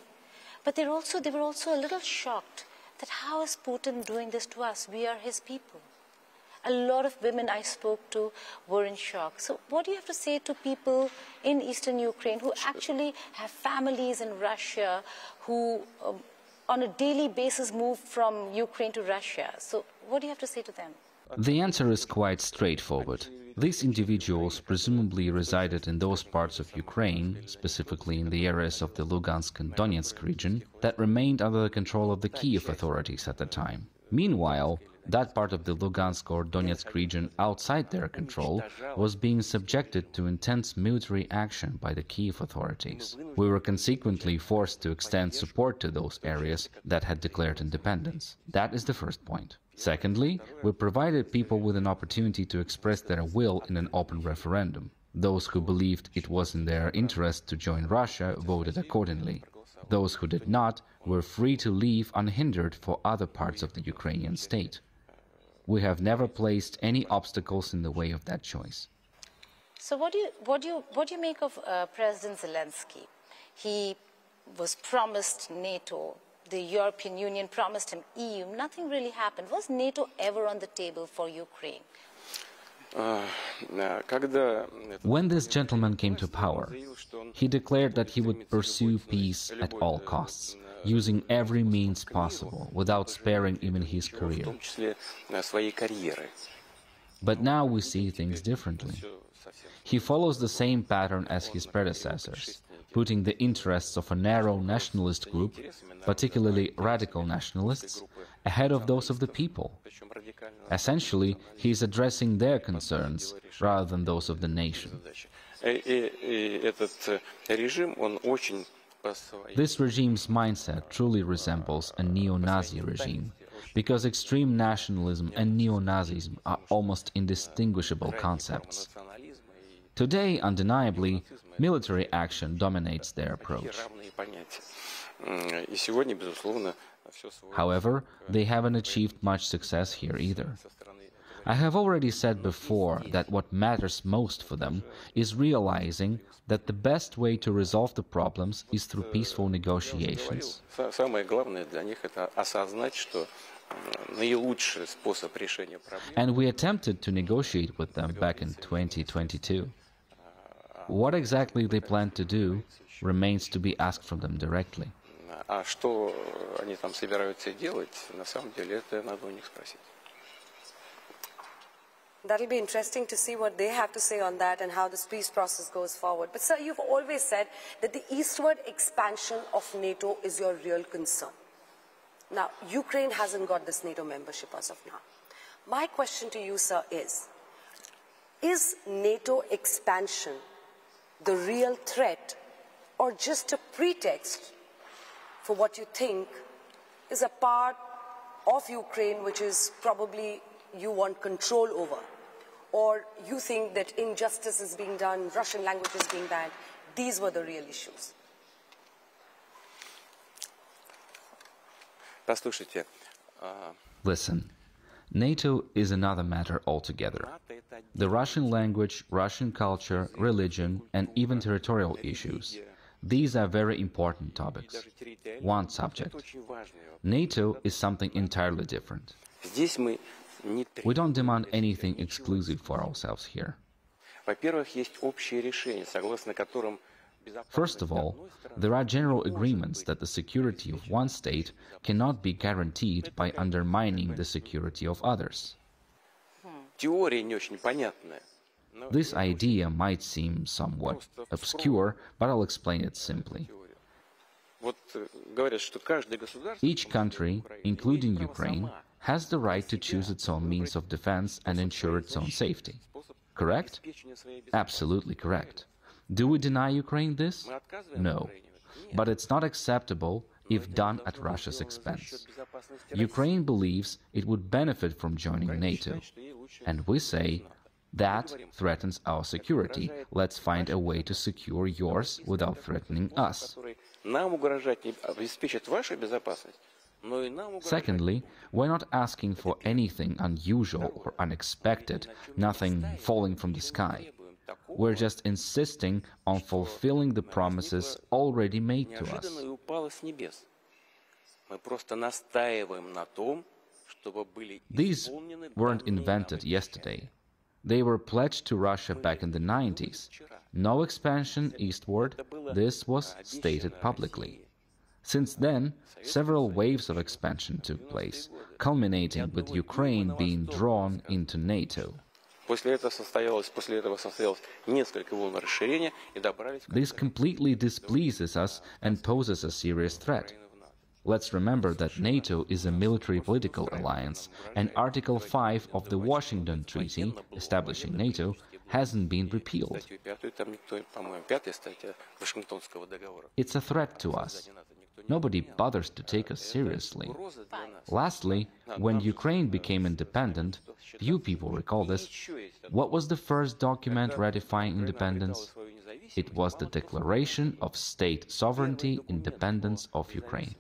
But they were also a little shocked that how is Putin doing this to us? We are his people. A lot of women I spoke to were in shock. So what do you have to say to people in eastern Ukraine who actually have families in Russia, who on a daily basis move from Ukraine to Russia? So what do you have to say to them? The answer is quite straightforward. These individuals presumably resided in those parts of Ukraine, specifically in the areas of the Lugansk and Donetsk region, that remained under the control of the Kiev authorities at the time. Meanwhile, that part of the Lugansk or Donetsk region outside their control was being subjected to intense military action by the Kiev authorities. We were consequently forced to extend support to those areas that had declared independence. That is the first point. Secondly, we provided people with an opportunity to express their will in an open referendum. Those who believed it was in their interest to join Russia voted accordingly. Those who did not were free to leave unhindered for other parts of the Ukrainian state. We have never placed any obstacles in the way of that choice. So what do you make of President Zelensky? He was promised NATO. The European Union promised him EU. Nothing really happened. Was NATO ever on the table for Ukraine? When this gentleman came to power, he declared that he would pursue peace at all costs, using every means possible, without sparing even his career. But now we see things differently. He follows the same pattern as his predecessors, putting the interests of a narrow nationalist group, particularly radical nationalists, ahead of those of the people. Essentially, he is addressing their concerns rather than those of the nation. This regime's mindset truly resembles a neo-Nazi regime, because extreme nationalism and neo-Nazism are almost indistinguishable concepts. Today, undeniably, military action dominates their approach. However, they haven't achieved much success here either. I have already said before that what matters most for them is realizing that the best way to resolve the problems is through peaceful negotiations. And we attempted to negotiate with them back in 2022. What exactly they plan to do remains to be asked from them directly. That'll be interesting to see what they have to say on that and how this peace process goes forward. But sir, you've always said that the eastward expansion of NATO is your real concern. Now, Ukraine hasn't got this NATO membership as of now. My question to you, sir, is NATO expansion the real threat or just a pretext for what you think is a part of Ukraine which is probably you want control over? Or you think that injustice is being done, Russian language is being banned? These were the real issues. Listen, NATO is another matter altogether. The Russian language, Russian culture, religion, and even territorial issues. These are very important topics. One subject. NATO is something entirely different. We don't demand anything exclusive for ourselves here. First of all, there are general agreements that the security of one state cannot be guaranteed by undermining the security of others. This idea might seem somewhat obscure, but I'll explain it simply. Each country, including Ukraine, has the right to choose its own means of defense and ensure its own safety. Correct? Absolutely correct. Do we deny Ukraine this? No. But it's not acceptable if done at Russia's expense. Ukraine believes it would benefit from joining NATO. And we say, that threatens our security. Let's find a way to secure yours without threatening us. Secondly, we're not asking for anything unusual or unexpected, nothing falling from the sky. We're just insisting on fulfilling the promises already made to us. These weren't invented yesterday. They were pledged to Russia back in the 90s. No expansion eastward, this was stated publicly. Since then, several waves of expansion took place, culminating with Ukraine being drawn into NATO. This completely displeases us and poses a serious threat. Let's remember that NATO is a military-political alliance, and Article 5 of the Washington Treaty, establishing NATO, hasn't been repealed. It's a threat to us. Nobody bothers to take us seriously. Lastly, when Ukraine became independent, few people recall this, what was the first document ratifying independence? It was the Declaration of State Sovereignty, Independence of Ukraine.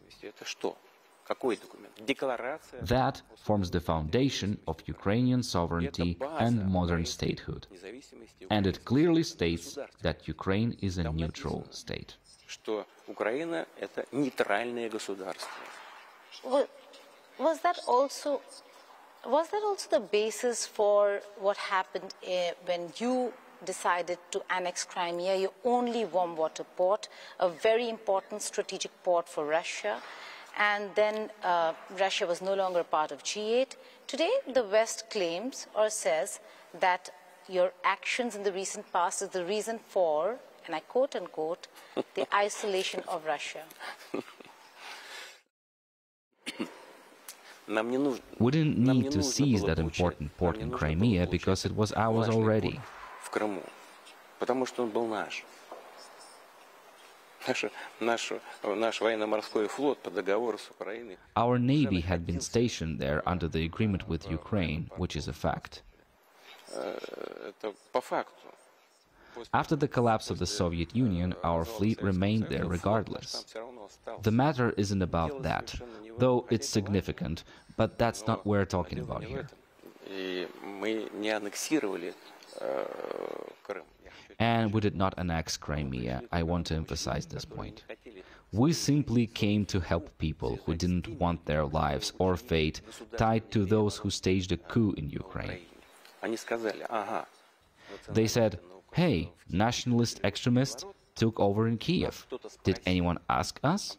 That forms the foundation of Ukrainian sovereignty and modern statehood. And it clearly states that Ukraine is a neutral state. Was that also the basis for what happened when you decided to annex Crimea, your only warm water port, a very important strategic port for Russia, and then Russia was no longer part of G8. Today, the West claims or says that your actions in the recent past is the reason for, and I quote unquote, the isolation of Russia. We didn't need to seize that important port in Crimea because it was ours already. Our navy had been stationed there under the agreement with Ukraine, which is a fact. After the collapse of the Soviet Union, our fleet remained there regardless. The matter isn't about that, though it's significant, but that's not what we're talking about here. And we did not annex Crimea. I want to emphasize this point. We simply came to help people who didn't want their lives or fate tied to those who staged a coup in Ukraine. They said, hey, nationalist extremists took over in Kiev. Did anyone ask us?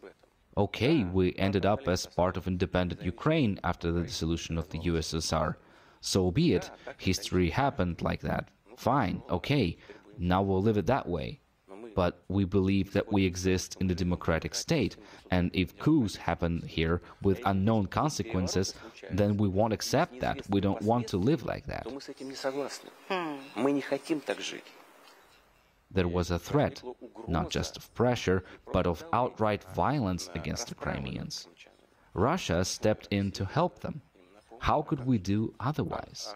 Okay, we ended up as part of independent Ukraine after the dissolution of the USSR. So be it. History happened like that. Fine, okay. Now we'll live it that way. But we believe that we exist in the democratic state, and if coups happen here with unknown consequences, then we won't accept that. We don't want to live like that. There was a threat, not just of pressure, but of outright violence against the Crimeans. Russia stepped in to help them. How could we do otherwise?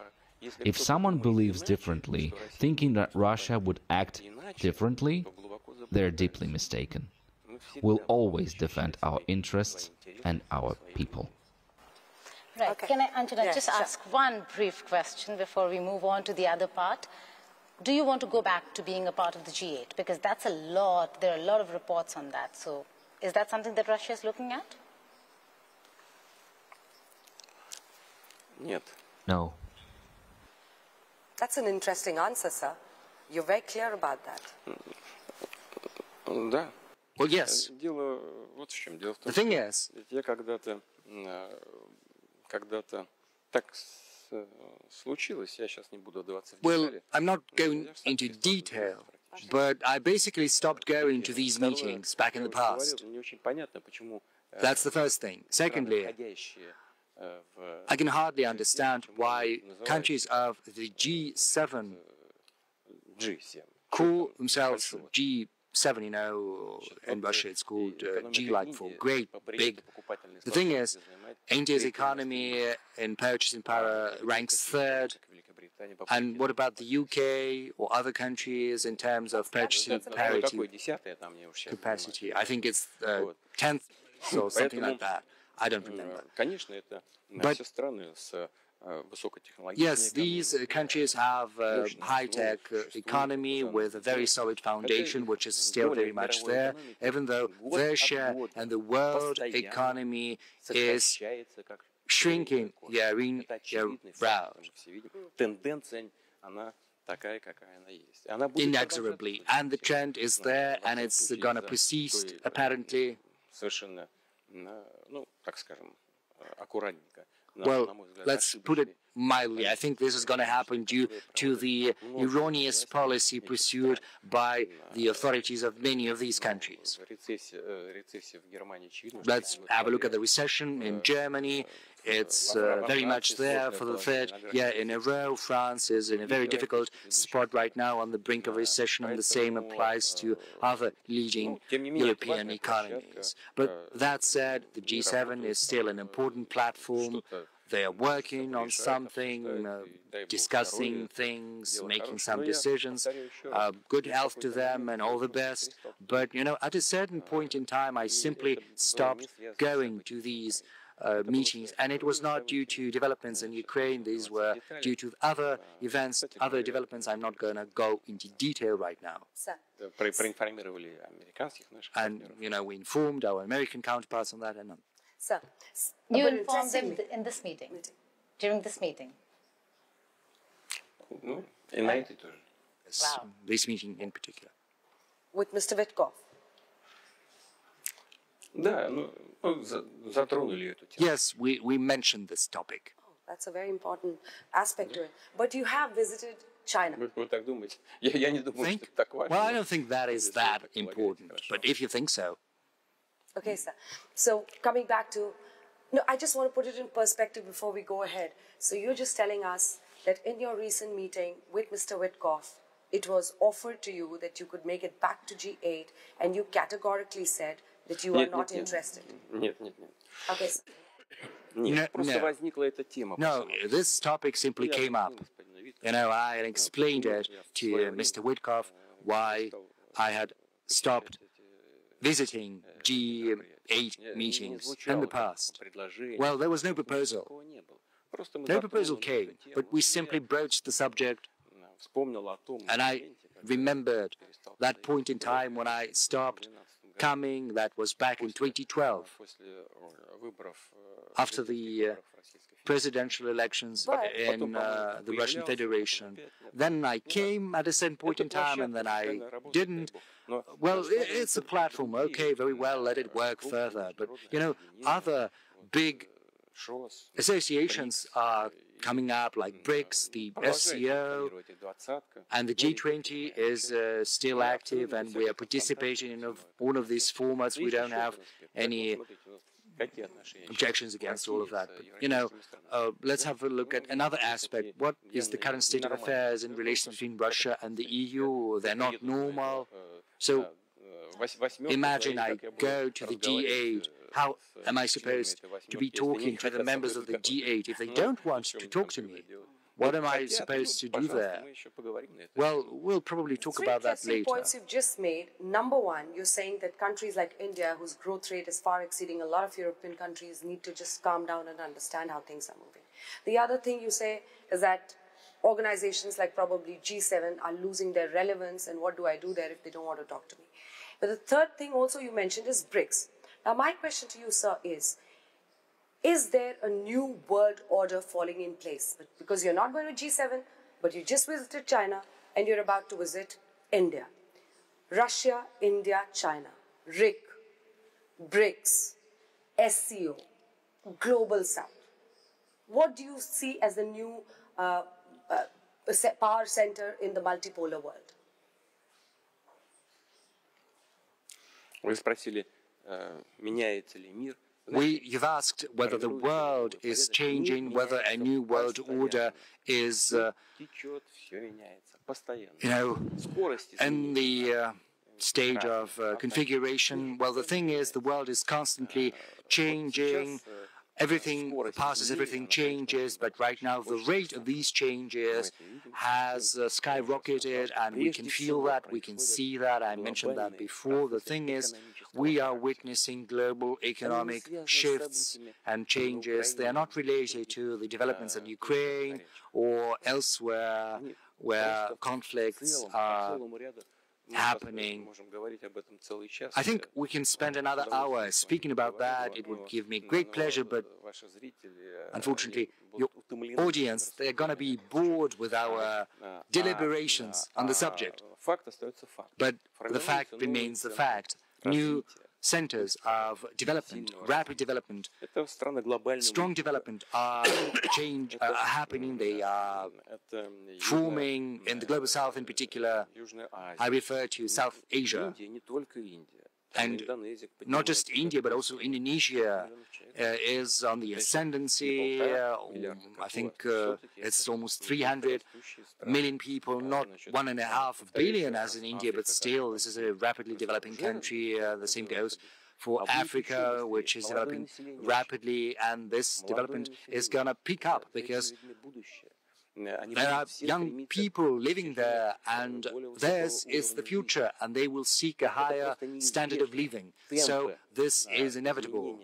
If someone believes differently, thinking that Russia would act differently, they're deeply mistaken. We'll always defend our interests and our people. Right. Okay. Can I, Anjana, just ask one brief question before we move on to the other part? Do you want to go back to being a part of the G8? Because that's a lot, there are a lot of reports on that. So is that something that Russia is looking at? No. That's an interesting answer, sir. You're very clear about that. Well, yes. The thing is, well, I'm not going into detail, but I basically stopped going to these meetings back in the past. That's the first thing. Secondly, I can hardly understand why countries of the G7 call themselves G7, you know, in Russia it's called G like for great, big. The thing is, India's economy in purchasing power ranks third. And what about the UK or other countries in terms of purchasing parity capacity? I think it's 10th or something like that. I don't remember. But yes, these countries have a high-tech economy with a very solid foundation, which is still very much there, even though their share and the world economy is shrinking in round, inexorably. And the trend is there, and it's going to persist, apparently. Well, let's put it mildly. I think this is going to happen due to the erroneous policy pursued by the authorities of many of these countries. Let's have a look at the recession in Germany. It's very much there for the third year in a row. France is in a very difficult spot right now on the brink of recession, and the same applies to other leading European economies. But that said, the G7 is still an important platform. They are working on something, discussing things, making some decisions. Good health to them and all the best. But, you know, at a certain point in time, I simply stopped going to these meetings, and it was not due to developments in Ukraine. These were due to other events, other developments. I'm not going to go into detail right now. And, you know, we informed our American counterparts on that. And Sir, you informed them in this meeting, during this meeting? Wow. This meeting in particular. With Mr. Witkoff? Yes, we mentioned this topic. Oh, that's a very important aspect to it. But you have visited China. Think? Well, I don't think that is that important, but if you think so. Okay, sir. So coming back to, no, I just want to put it in perspective before we go ahead. So you're just telling us that in your recent meeting with Mr. Witkoff, it was offered to you that you could make it back to G8, and you categorically said that you are not interested. Okay, sir. No, this topic simply came up. You know, I explained it to Mr. Witkoff why I had stopped visiting G8 meetings in the past. Well, there was no proposal. No proposal came, but we simply broached the subject, and I remembered that point in time when I stopped coming. That was back in 2012, after the presidential elections in the Russian Federation. Then I came at a certain point in time, and then I didn't. Well, it's a platform. Okay, very well, let it work further. But, you know, other big associations are coming up, like BRICS, the SCO, and the G20 is still active, and we are participating in all of these formats. We don't have any objections against all of that. But, you know, let's have a look at another aspect. What is the current state of affairs in relations between Russia and the EU? They're not normal. So imagine I go to the G8. How am I supposed to be talking to the members of the G8 if they don't want to talk to me? What am I supposed to do there? Well, we'll probably talk about that later. Points you've just made. Number one, you're saying that countries like India, whose growth rate is far exceeding a lot of European countries, need to just calm down and understand how things are moving. The other thing you say is that organizations like probably G7 are losing their relevance, and what do I do there if they don't want to talk to me? But the third thing also you mentioned is BRICS. Now, my question to you, sir, is there a new world order falling in place? Because you're not going to G7, but you just visited China, and you're about to visit India. Russia, India, China, RIC, BRICS, SCO, Global South. What do you see as the new power center in the multipolar world? Вы спросили, меняется ли мир You've asked whether the world is changing, whether a new world order is, in the stage of configuration. Well, the thing is, the world is constantly changing. Everything passes, everything changes, but right now the rate of these changes has skyrocketed, and we can feel that, we can see that. I mentioned that before. The thing is, we are witnessing global economic shifts and changes. They are not related to the developments in Ukraine or elsewhere where conflicts are happening. I think we can spend another hour speaking about that. It would give me great pleasure, but unfortunately, your audience, they're going to be bored with our deliberations on the subject. But the fact remains the fact. New centers of development, rapid development, strong development are happening. They are forming in the global south in particular. I refer to South Asia. And not just India, but also Indonesia is on the ascendancy. I think it's almost 300 million people, not 1.5 billion as in India, but still this is a rapidly developing country. The same goes for Africa, which is developing rapidly, and this development is going to pick up because there are young people living there, and theirs is the future, and they will seek a higher standard of living. So this is inevitable.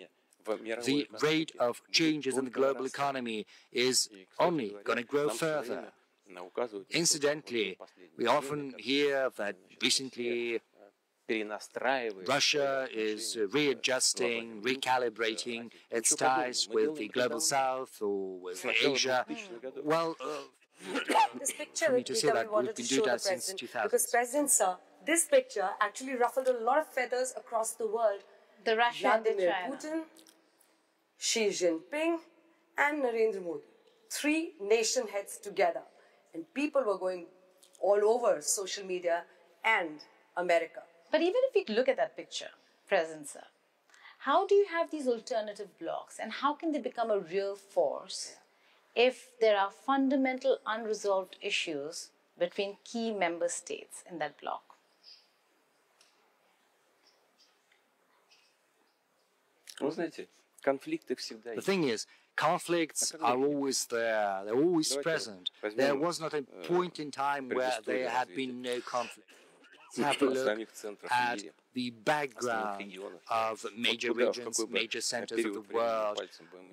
The rate of changes in the global economy is only going to grow further. Incidentally, we often hear that recently Russia is readjusting, recalibrating its ties with the global south or with Asia. Well, this picture that we wanted to show the president, because President Sir, this picture actually ruffled a lot of feathers across the world. The Russia and the Vladimir China. Putin, Xi Jinping, and Narendra Modi, 3 nation heads together, and people were going all over social media and America. But even if we look at that picture, President Sir, how do you have these alternative blocs, and how can they become a real force if there are fundamental unresolved issues between key member states in that bloc? The thing is, conflicts are always there, they're always present. There was not a point in time where there had been no conflict. Let's have a look at the background of major regions, major centers of the world.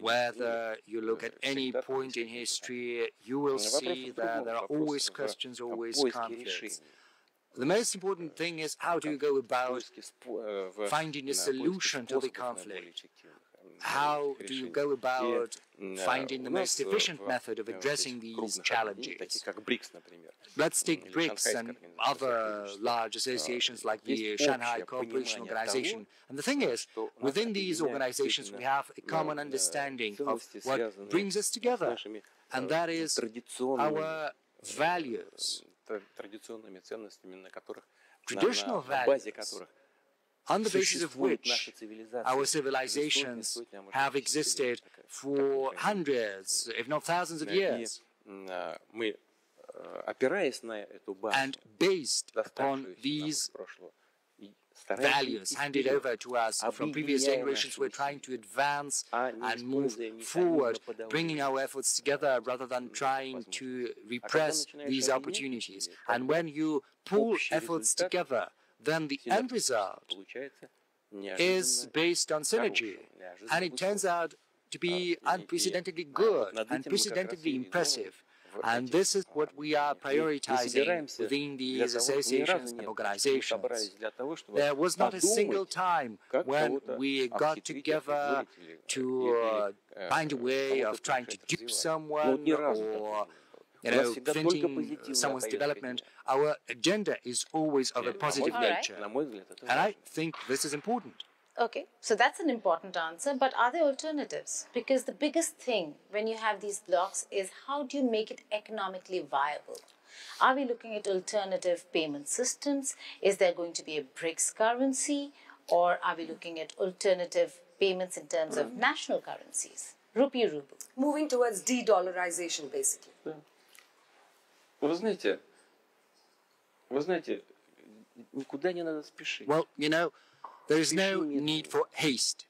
Whether you look at any point in history, you will see that there are always questions, always conflicts. The most important thing is how do you go about finding a solution to the conflict? How do you go about finding the most efficient method of addressing these challenges? Let's take BRICS and other large associations like the Shanghai Cooperation Organization. And the thing is, within these organizations, we have a common understanding of what brings us together, and that is our values, traditional values, on the basis of which our civilizations have existed for hundreds, if not thousands of years. And based upon these values handed over to us from previous generations, we're trying to advance and move forward, bringing our efforts together rather than trying to repress these opportunities. And when you pull efforts together, then the end result is based on synergy, and it turns out to be unprecedentedly good, unprecedentedly impressive. And this is what we are prioritizing within these associations and organizations. There was not a single time when we got together to find a way of trying to dupe someone or preventing someone's development. Our agenda is always of a positive nature. And I think this is important. Okay, so that's an important answer, but are there alternatives? Because the biggest thing when you have these blocks is how do you make it economically viable? Are we looking at alternative payment systems? Is there going to be a BRICS currency? Or are we looking at alternative payments in terms of national currencies, rupee ruble. Moving towards de-dollarization, basically. Вы знаете, никуда не надо спешить. Well, you know, there is no need for haste.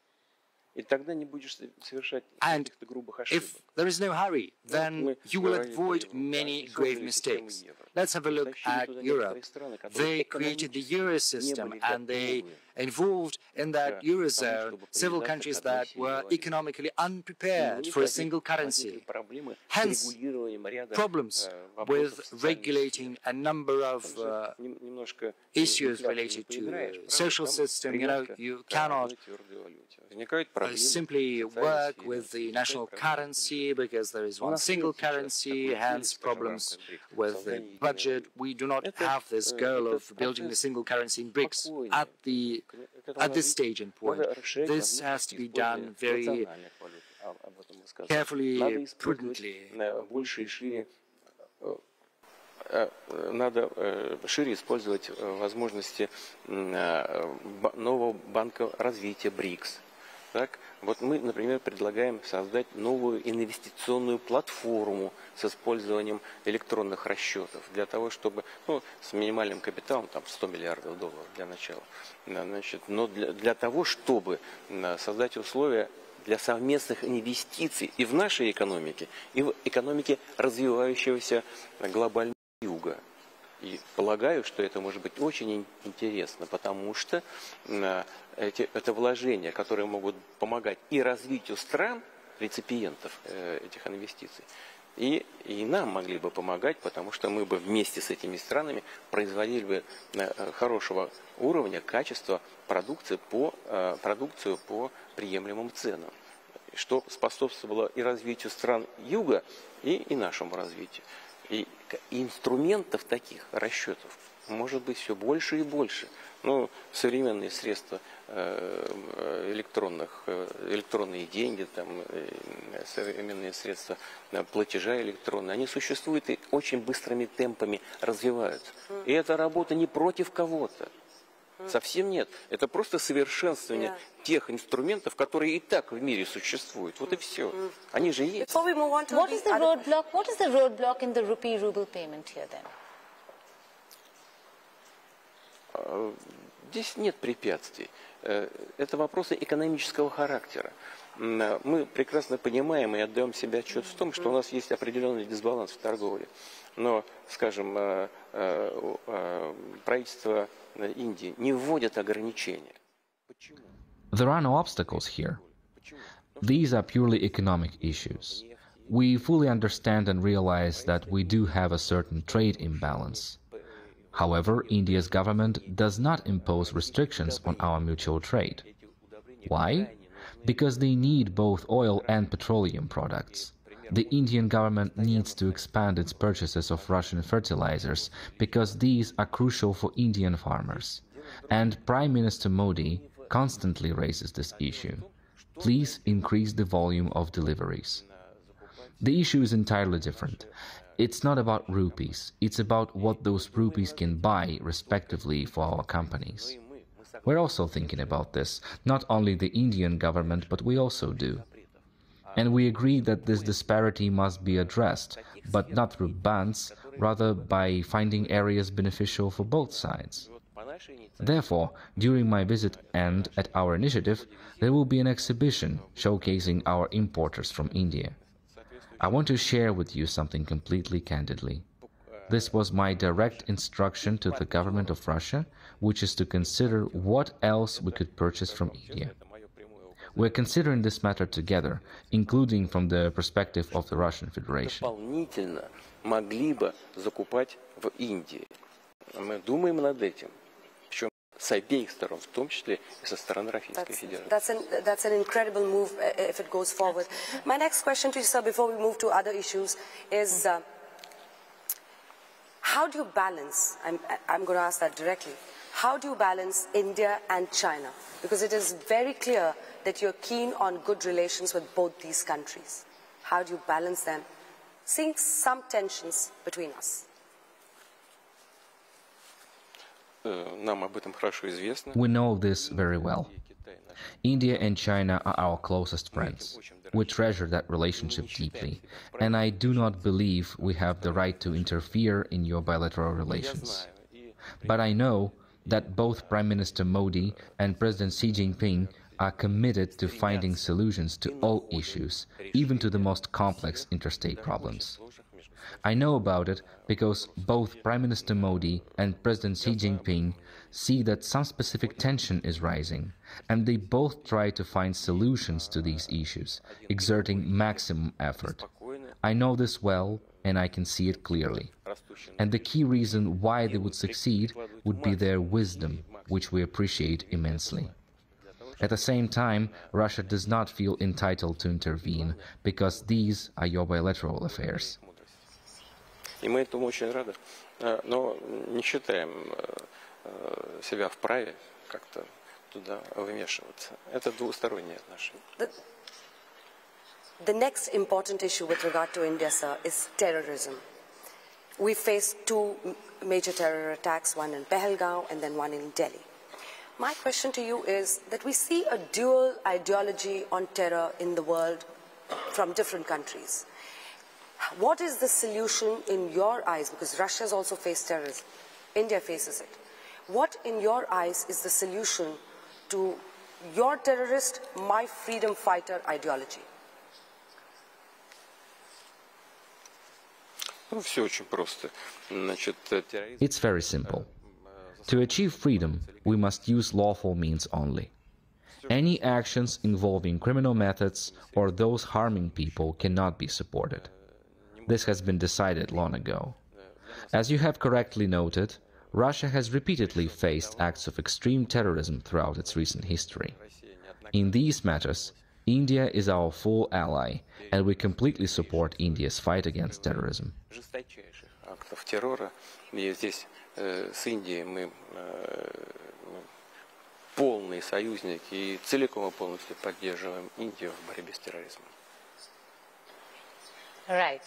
И тогда не будешь совершать And каких-то грубых ошибок. if there is no hurry, then you will avoid many grave mistakes. Let's have a look at Europe. They created the Euro system and they involved in that Eurozone several countries that were economically unprepared for a single currency. Hence, problems with regulating a number of issues related to the social system. You know, you cannot simply work with the national currency because there is one single currency, hence problems with the budget. We do not have this goal of building a single currency in BRICS at this stage and point. This has to be done very carefully, prudently. Надо шире использовать возможности нового банка развития BRICS. Так, вот мы, например, предлагаем создать новую инвестиционную платформу с использованием электронных расчетов для того, чтобы, ну, с минимальным капиталом, там, $100 миллиардов для начала, значит, но для того, чтобы создать условия для совместных инвестиций и в нашей экономике, и в экономике развивающегося глобального юга. И полагаю, что это может быть очень интересно, потому что это вложения, которые могут помогать и развитию стран, реципиентов этих инвестиций, и нам могли бы помогать, потому что мы бы вместе с этими странами производили бы хорошего уровня, качества продукцию по приемлемым ценам, что способствовало и развитию стран юга, и нашему развитию. И инструментов таких расчетов может быть все больше и больше. Ну, современные средства электронные деньги, там, современные средства платежа электронные, они существуют и очень быстрыми темпами развиваются. И эта работа не против кого-то. Совсем нет. Это просто совершенствование тех инструментов, которые и так в мире существуют. Вот и все. Они же есть. What is the roadblock in the rupee ruble payment here then? Здесь нет препятствий. Это вопросы экономического характера. Мы прекрасно понимаем и отдаем себе отчет в том, что у нас есть определенный дисбаланс в торговле. Но, скажем, правительство Индии не вводит ограничения. There are no obstacles here. These are purely economic issues. We fully understand and realize that we do have a certain trade imbalance. However, India's government does not impose restrictions on our mutual trade. Why? Because they need both oil and petroleum products. The Indian government needs to expand its purchases of Russian fertilizers because these are crucial for Indian farmers. And Prime Minister Modi constantly raises this issue. Please increase the volume of deliveries. The issue is entirely different. It's not about rupees, it's about what those rupees can buy, respectively, for our companies. We're also thinking about this, not only the Indian government, but we also do. And we agree that this disparity must be addressed, but not through bans, rather by finding areas beneficial for both sides. Therefore, during my visit and at our initiative, there will be an exhibition showcasing our importers from India. I want to share with you something completely candidly. This was my direct instruction to the government of Russia, which is to consider what else we could purchase from India. We're considering this matter together, including from the perspective of the Russian Federation. Дополнительно могли бы закупать в Индии. Мы думаем над этим. Причем с обеих сторон, в том числе и со стороны Российской Федерации. That's an incredible move if it goes forward. My next question to you, sir, before we move to other issues, is how do you balance, I'm going to ask that directly, how do you balance India and China? Because it is very clear that you're keen on good relations with both these countries. How do you balance them? Seeing some tensions between us. We know this very well. India and China are our closest friends. We treasure that relationship deeply, and I do not believe we have the right to interfere in your bilateral relations. But I know that both Prime Minister Modi and President Xi Jinping are committed to finding solutions to all issues, even to the most complex interstate problems. I know about it because both Prime Minister Modi and President Xi Jinping see that some specific tension is rising, and they both try to find solutions to these issues, exerting maximum effort. I know this well, and I can see it clearly. And the key reason why they would succeed would be their wisdom, which we appreciate immensely. At the same time, Russia does not feel entitled to intervene, because these are your bilateral affairs. И мы этому очень рады, но не считаем себя вправе как-то туда вмешиваться. Это двусторонние отношения. The next important issue with regard to India, sir, is terrorism. We faced two major terror attacks, one in Pahalgaon and then one in Delhi. My question to you is that we see a dual ideology on terror in the world from different countries. What is the solution in your eyes? Because Russia has also faced terrorism. India faces it. What, in your eyes, is the solution to your terrorist, my freedom fighter ideology? It's very simple. To achieve freedom, we must use lawful means only. Any actions involving criminal methods or those harming people cannot be supported. This has been decided long ago. As you have correctly noted, Russia has repeatedly faced acts of extreme terrorism throughout its recent history. In these matters, India is our full ally, and we completely support India's fight against terrorism. С Индией мы полные союзники и целиком и полностью поддерживаем Индию в борьбе с терроризмом. Right.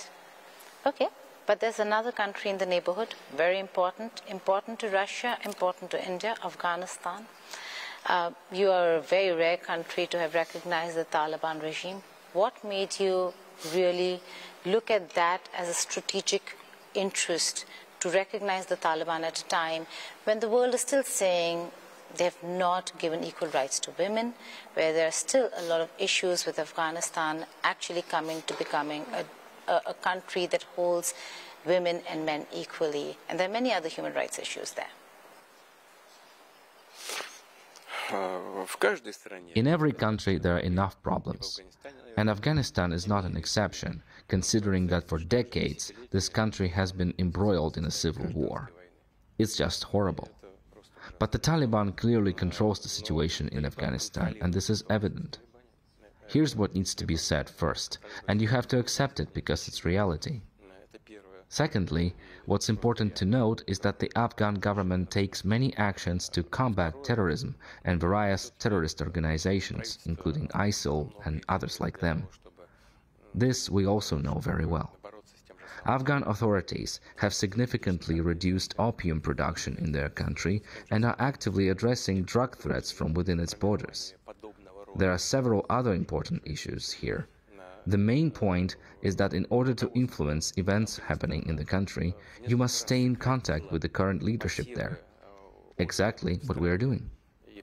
Okay. But there's another country in the neighborhood, very important to Russia, important to India, Afghanistan. You are a very rare country to have recognized the Taliban regime. What made you really look at that as a strategic interest to recognize the Taliban at a time when the world is still saying they have not given equal rights to women, where there are still a lot of issues with Afghanistan actually coming to becoming a country that holds women and men equally, and there are many other human rights issues there. In every country there are enough problems, and Afghanistan is not an exception, considering that for decades this country has been embroiled in a civil war. It's just horrible. But the Taliban clearly controls the situation in Afghanistan, and this is evident. Here's what needs to be said first, and you have to accept it because it's reality. Secondly, what's important to note is that the Afghan government takes many actions to combat terrorism and various terrorist organizations, including ISIL and others like them. This we also know very well. Afghan authorities have significantly reduced opium production in their country and are actively addressing drug threats from within its borders. There are several other important issues here. The main point is that in order to influence events happening in the country, you must stay in contact with the current leadership there. Exactly what we are doing.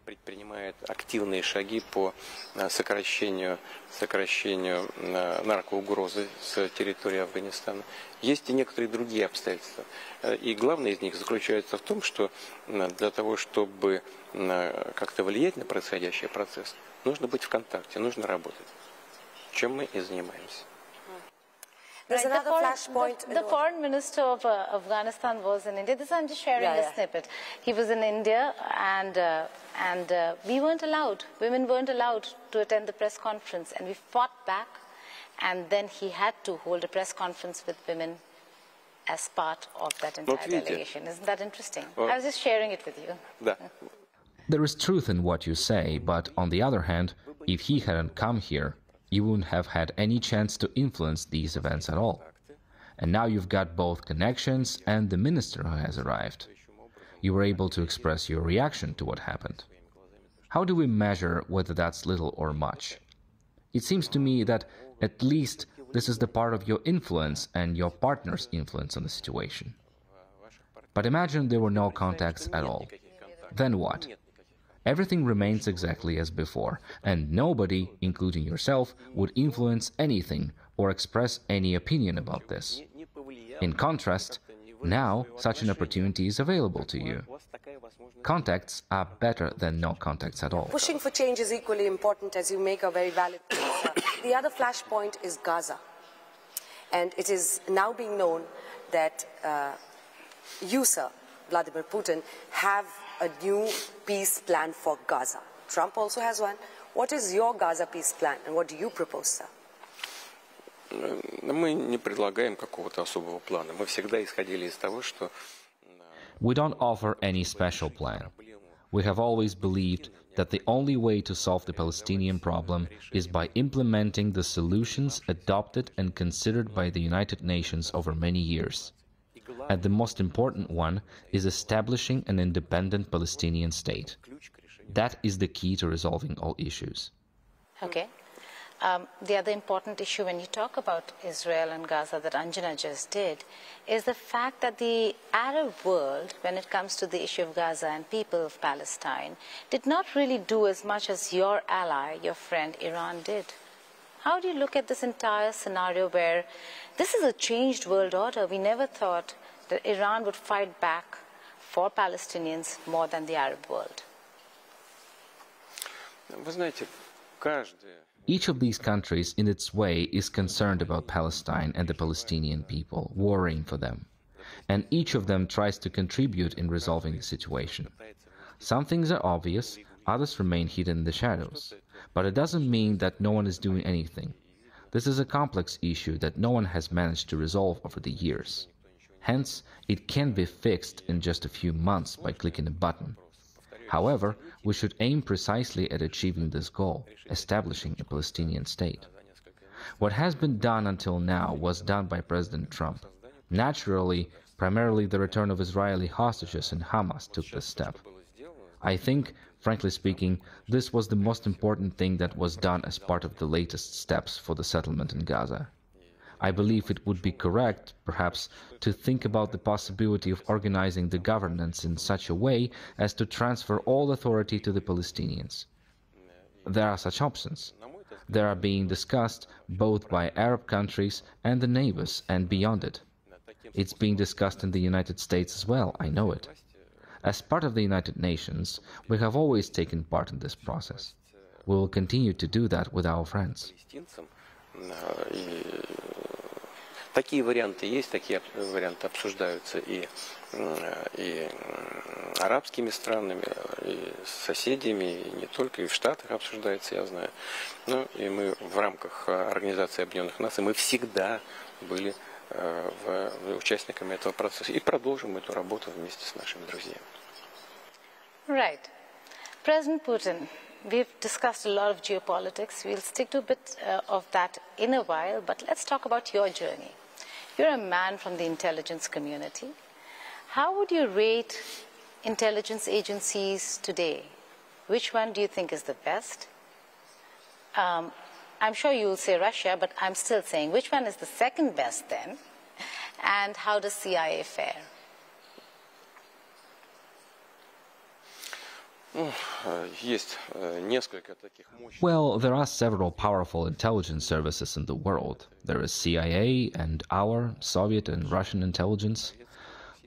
Предпринимает активные шаги по сокращению наркоугрозы с территории Афганистана. Есть и некоторые другие обстоятельства. И главное из них заключается в том, что для того, чтобы как-то влиять на происходящий процесс, нужно быть в контакте, нужно работать. Чем мы и занимаемся. There's another flashpoint. The foreign minister of Afghanistan was in India. I'm just sharing a snippet. He was in India, and we weren't allowed. Women weren't allowed to attend the press conference, and we fought back. And then he had to hold a press conference with women as part of that entire delegation. Isn't that interesting? I was just sharing it with you. Да. There is truth in what you say, but on the other hand, if he hadn't come here, you wouldn't have had any chance to influence these events at all. And now you've got both connections and the minister who has arrived. You were able to express your reaction to what happened. How do we measure whether that's little or much? It seems to me that at least this is the part of your influence and your partner's influence on the situation. But imagine there were no contacts at all. Then what? Everything remains exactly as before, and nobody, including yourself, would influence anything or express any opinion about this. In contrast, now such an opportunity is available to you. Contacts are better than no contacts at all. Pushing for change is equally important, as you make a very valid point. The other flashpoint is Gaza. And it is now being known that you, sir, Vladimir Putin, have a new peace plan for Gaza. Trump also has one. What is your Gaza peace plan, and what do you propose, sir? Мы не предлагаем какого-то особого плана. Мы всегда исходили из того, что... We don't offer any special plan. We have always believed that the only way to solve the Palestinian problem is by implementing the solutions adopted and considered by the United Nations over many years. And the most important one is establishing an independent Palestinian state. That is the key to resolving all issues. Okay. The other important issue when you talk about Israel and Gaza that Anjana just did is the fact that the Arab world, when it comes to the issue of Gaza and people of Palestine, did not really do as much as your ally, your friend Iran did. How do you look at this entire scenario where this is a changed world order? We never thought that Iran would fight back for Palestinians more than the Arab world. Вы знаете, каждый... Each of these countries, in its way, is concerned about Palestine and the Palestinian people, worrying for them. And each of them tries to contribute in resolving the situation. Some things are obvious, others remain hidden in the shadows. But it doesn't mean that no one is doing anything. This is a complex issue that no one has managed to resolve over the years. Hence, it can't be fixed in just a few months by clicking a button. However, we should aim precisely at achieving this goal, establishing a Palestinian state. What has been done until now was done by President Trump. Naturally, primarily the return of Israeli hostages and Hamas took this step. I think, frankly speaking, this was the most important thing that was done as part of the latest steps for the settlement in Gaza. I believe it would be correct, perhaps, to think about the possibility of organizing the governance in such a way as to transfer all authority to the Palestinians. There are such options. They are being discussed both by Arab countries and the neighbors and beyond it. It's being discussed in the United States as well, I know it. As part of the United Nations, we have always taken part in this process. We will continue to do that with our friends. Такие варианты есть, такие варианты обсуждаются и арабскими странами, и с соседями, и не только, и в Штатах обсуждается, я знаю. Ну, и мы в рамках Организации Объединенных Наций, мы всегда были участниками этого процесса и продолжим эту работу вместе с нашими друзьями. Right. President Putin, we've discussed a lot of geopolitics. We'll stick to a bit of that in a while, but let's talk about your journey. You're a man from the intelligence community. How would you rate intelligence agencies today? Which one do you think is the best? I'm sure you'll say Russia, but I'm still saying, which one is the second best then? And how does CIA fare? Well, there are several powerful intelligence services in the world. There is CIA and our Soviet and Russian intelligence.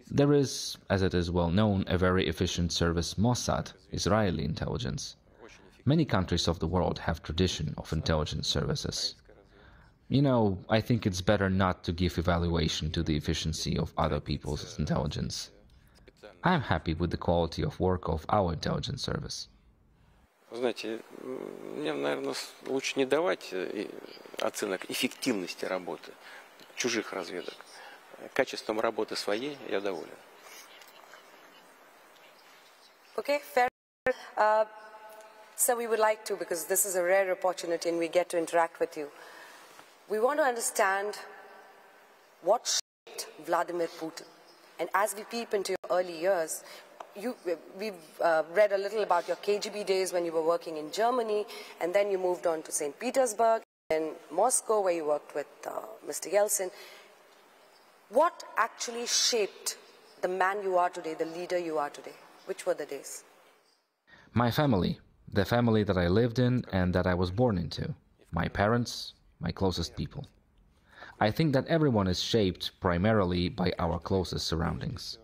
There is, as it is well known, a very efficient service Mossad, Israeli intelligence. Many countries of the world have tradition of intelligence services. You know, I think it's better not to give evaluation to the efficiency of other people's intelligence. I'm happy with the quality of work of our intelligence service. Знаете, мне, наверное, лучше не давать оценок эффективности работы чужих разведок. Качеством работы своей я доволен. Okay, fair. So we would like to, because this is a rare opportunity and we get to interact with you. We want to understand what shaped Vladimir Putin. And as we peep into your early years, we've read a little about your KGB days when you were working in Germany, and then you moved on to St. Petersburg and Moscow, where you worked with Mr. Yeltsin. What actually shaped the man you are today, the leader you are today? Which were the days? My family, the family that I lived in and that I was born into. My parents, my closest people. I think that everyone is shaped primarily by our closest surroundings.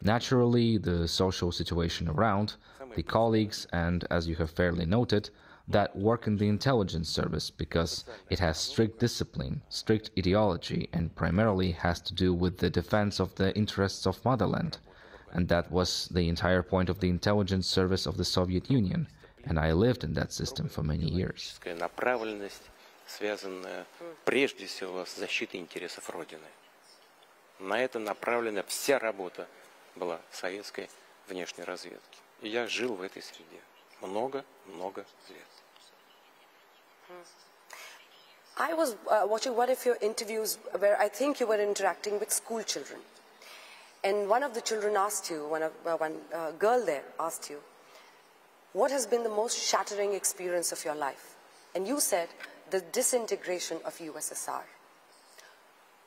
Naturally, the social situation around, the colleagues, and, as you have fairly noted, that work in the intelligence service, because it has strict discipline, strict ideology, and primarily has to do with the defense of the interests of motherland. And that was the entire point of the intelligence service of the Soviet Union, and I lived in that system for many years. Связанная прежде всего с защитой интересов Родины. На это направлена вся работа была советской внешней разведки. И я жил в этой среде много-много лет. I was watching one of your interviews where I think you were interacting with school children. And one of the children asked you, one girl there asked you, what has been the most shattering experience of your life? And you said, the disintegration of USSR.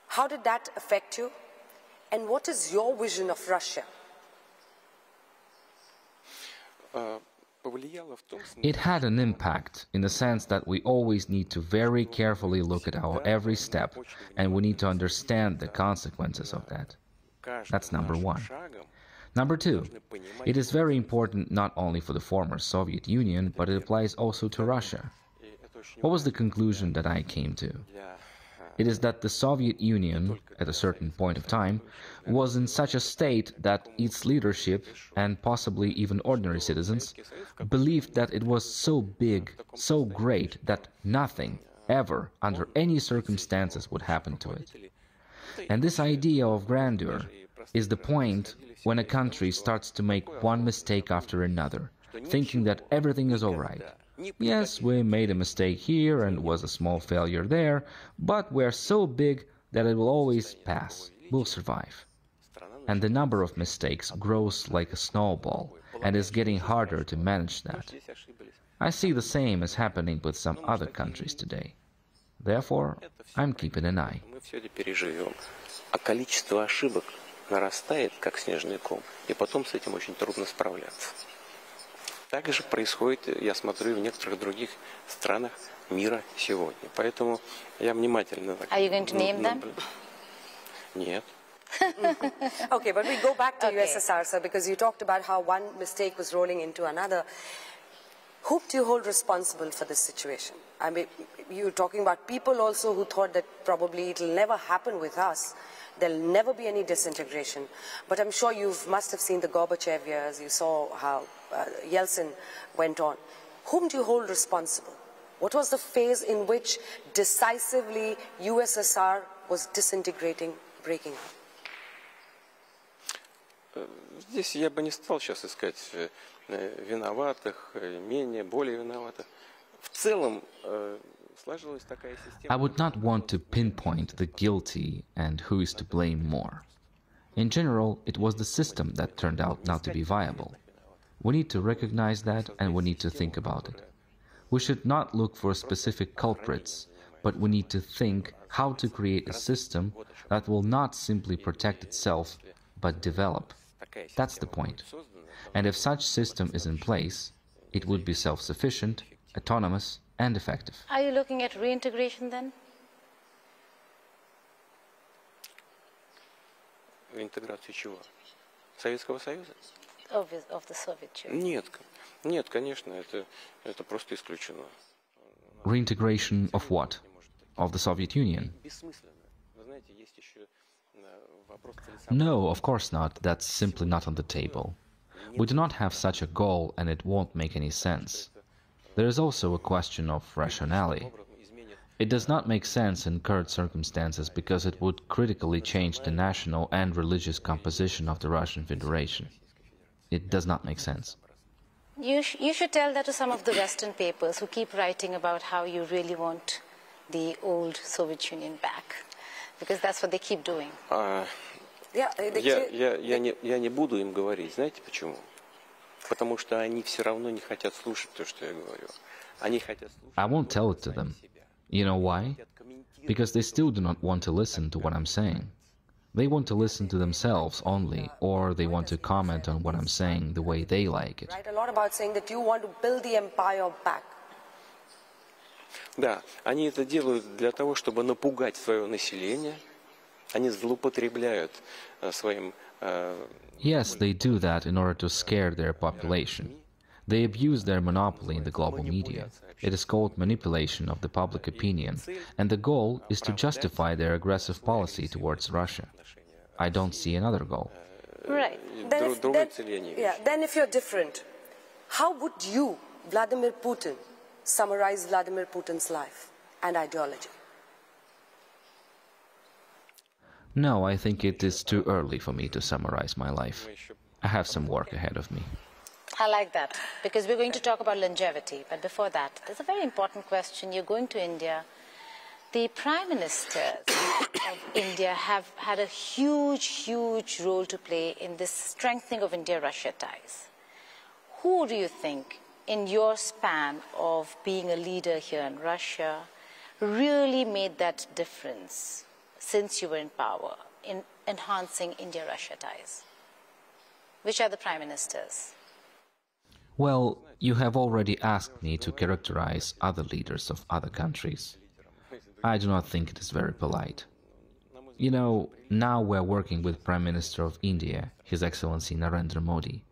How did that affect you? And what is your vision of Russia? It had an impact in the sense that we always need to very carefully look at our every step, and we need to understand the consequences of that. That's number one. Number two, it is very important not only for the former Soviet Union, but it applies also to Russia. What was the conclusion that I came to? It is that the Soviet Union, at a certain point of time, was in such a state that its leadership, and possibly even ordinary citizens, believed that it was so big, so great, that nothing, ever, under any circumstances would happen to it. And this idea of grandeur is the point when a country starts to make one mistake after another, thinking that everything is all right. Yes, we made a mistake here and was a small failure there, but we're so big that it will always pass, we'll survive. And the number of mistakes grows like a snowball, and is getting harder to manage that. I see the same as happening with some other countries today. Therefore, I'm keeping an eye. А количество ошибок нарастает, как снежный ком, и потом с этим очень трудно справляться. Так же происходит, я смотрю, в некоторых других странах мира сегодня. Поэтому я внимательно... Are you going to name them? Нет. Okay, but we go back to USSR, sir, because you talked about how one mistake was rolling into another. Who do you hold responsible for this situation? I mean, you're talking about people also who thought that probably it'll never happen with us. There'll never be any disintegration. But I'm sure you must have seen the Gorbachev years. You saw how Yeltsin went on. Whom do you hold responsible? What was the phase in which decisively USSR was disintegrating, breaking up? Здесь я бы не стал сейчас искать виноватых, менее, более виноватых. В целом сложилась такая система. I would not want to pinpoint the guilty and who is to blame more. In general, it was the system that turned out not to be viable. We need to recognize that, and we need to think about it. We should not look for specific culprits, but we need to think how to create a system that will not simply protect itself, but develop. That's the point. And if such system is in place, it would be self-sufficient, autonomous, and effective. Are you looking at reintegration then? Интеграцию чего? Советского Союза? Of the Soviet Union. Нет, конечно, это просто исключено. Reintegration of what? Of the Soviet Union? No, of course not. That's simply not on the table. We do not have such a goal, and it won't make any sense. There is also a question of rationality. It does not make sense in current circumstances because it would critically change the national and religious composition of the Russian Federation. It does not make sense. You should tell that to some of the Western papers who keep writing about how you really want the old Soviet Union back, because that's what they keep doing. Я не буду им говорить, знаете почему? Потому что они все равно не хотят слушать то, что я говорю. Они хотят слушать. I won't tell it to them. You know why? Because they still do not want to listen to what I'm saying. They want to listen to themselves only, or they want to comment on what I'm saying the way they like it. Right, a lot about saying that you want to build the empire back. Да, они это делают для того, чтобы напугать свое население. Они злоупотребляют своим. Yes, they do that in order to scare their population. They abuse their monopoly in the global media. It is called manipulation of the public opinion, and the goal is to justify their aggressive policy towards Russia. I don't see another goal. Right. Then if you're different, how would you, Vladimir Putin, summarize Vladimir Putin's life and ideology? No, I think it is too early for me to summarize my life. I have some work ahead of me. I like that, because we're going to talk about longevity. But before that, there's a very important question. You're going to India. The Prime Ministers of India have had a huge role to play in this strengthening of India-Russia ties. Who do you think, in your span of being a leader here in Russia, really made that difference since you were in power in enhancing India-Russia ties? Which are the Prime Ministers? Well, you have already asked me to characterize other leaders of other countries. I do not think it is very polite. You know, now we're working with Prime Minister of India, His Excellency Narendra Modi.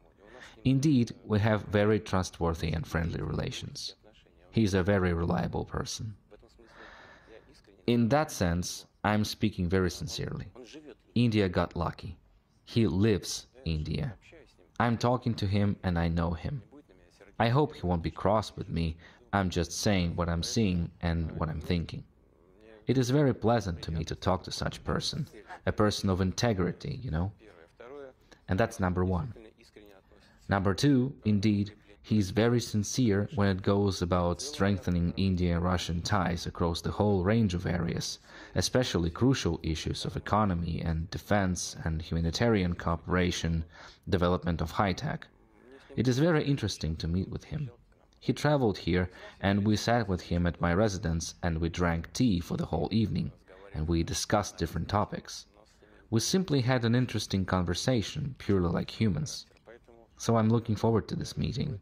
Indeed, we have very trustworthy and friendly relations. He is a very reliable person. In that sense, I'm speaking very sincerely. India got lucky. He lives India. I'm talking to him and I know him. I hope he won't be cross with me. I'm just saying what I'm seeing and what I'm thinking. It is very pleasant to me to talk to such a person of integrity, you know. And that's number one. Number two, indeed, he is very sincere when it goes about strengthening Indian-Russian ties across the whole range of areas, especially crucial issues of economy and defense and humanitarian cooperation, development of high-tech. It is very interesting to meet with him. He traveled here, and we sat with him at my residence, and we drank tea for the whole evening, and we discussed different topics. We simply had an interesting conversation, purely like humans. So I'm looking forward to this meeting.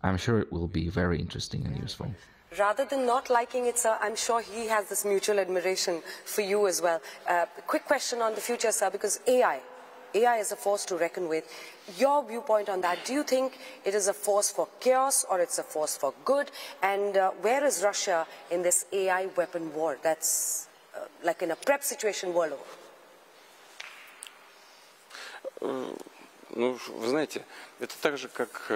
I'm sure it will be very interesting and useful. Rather than not liking it, sir, I'm sure he has this mutual admiration for you as well. Quick question on the future, sir, because AI is a force to reckon with. Your viewpoint on that, do you think it is a force for chaos or it's a force for good? And where is Russia in this AI weapon war that's like in a prep situation world over? Ну, вы знаете, это так же, как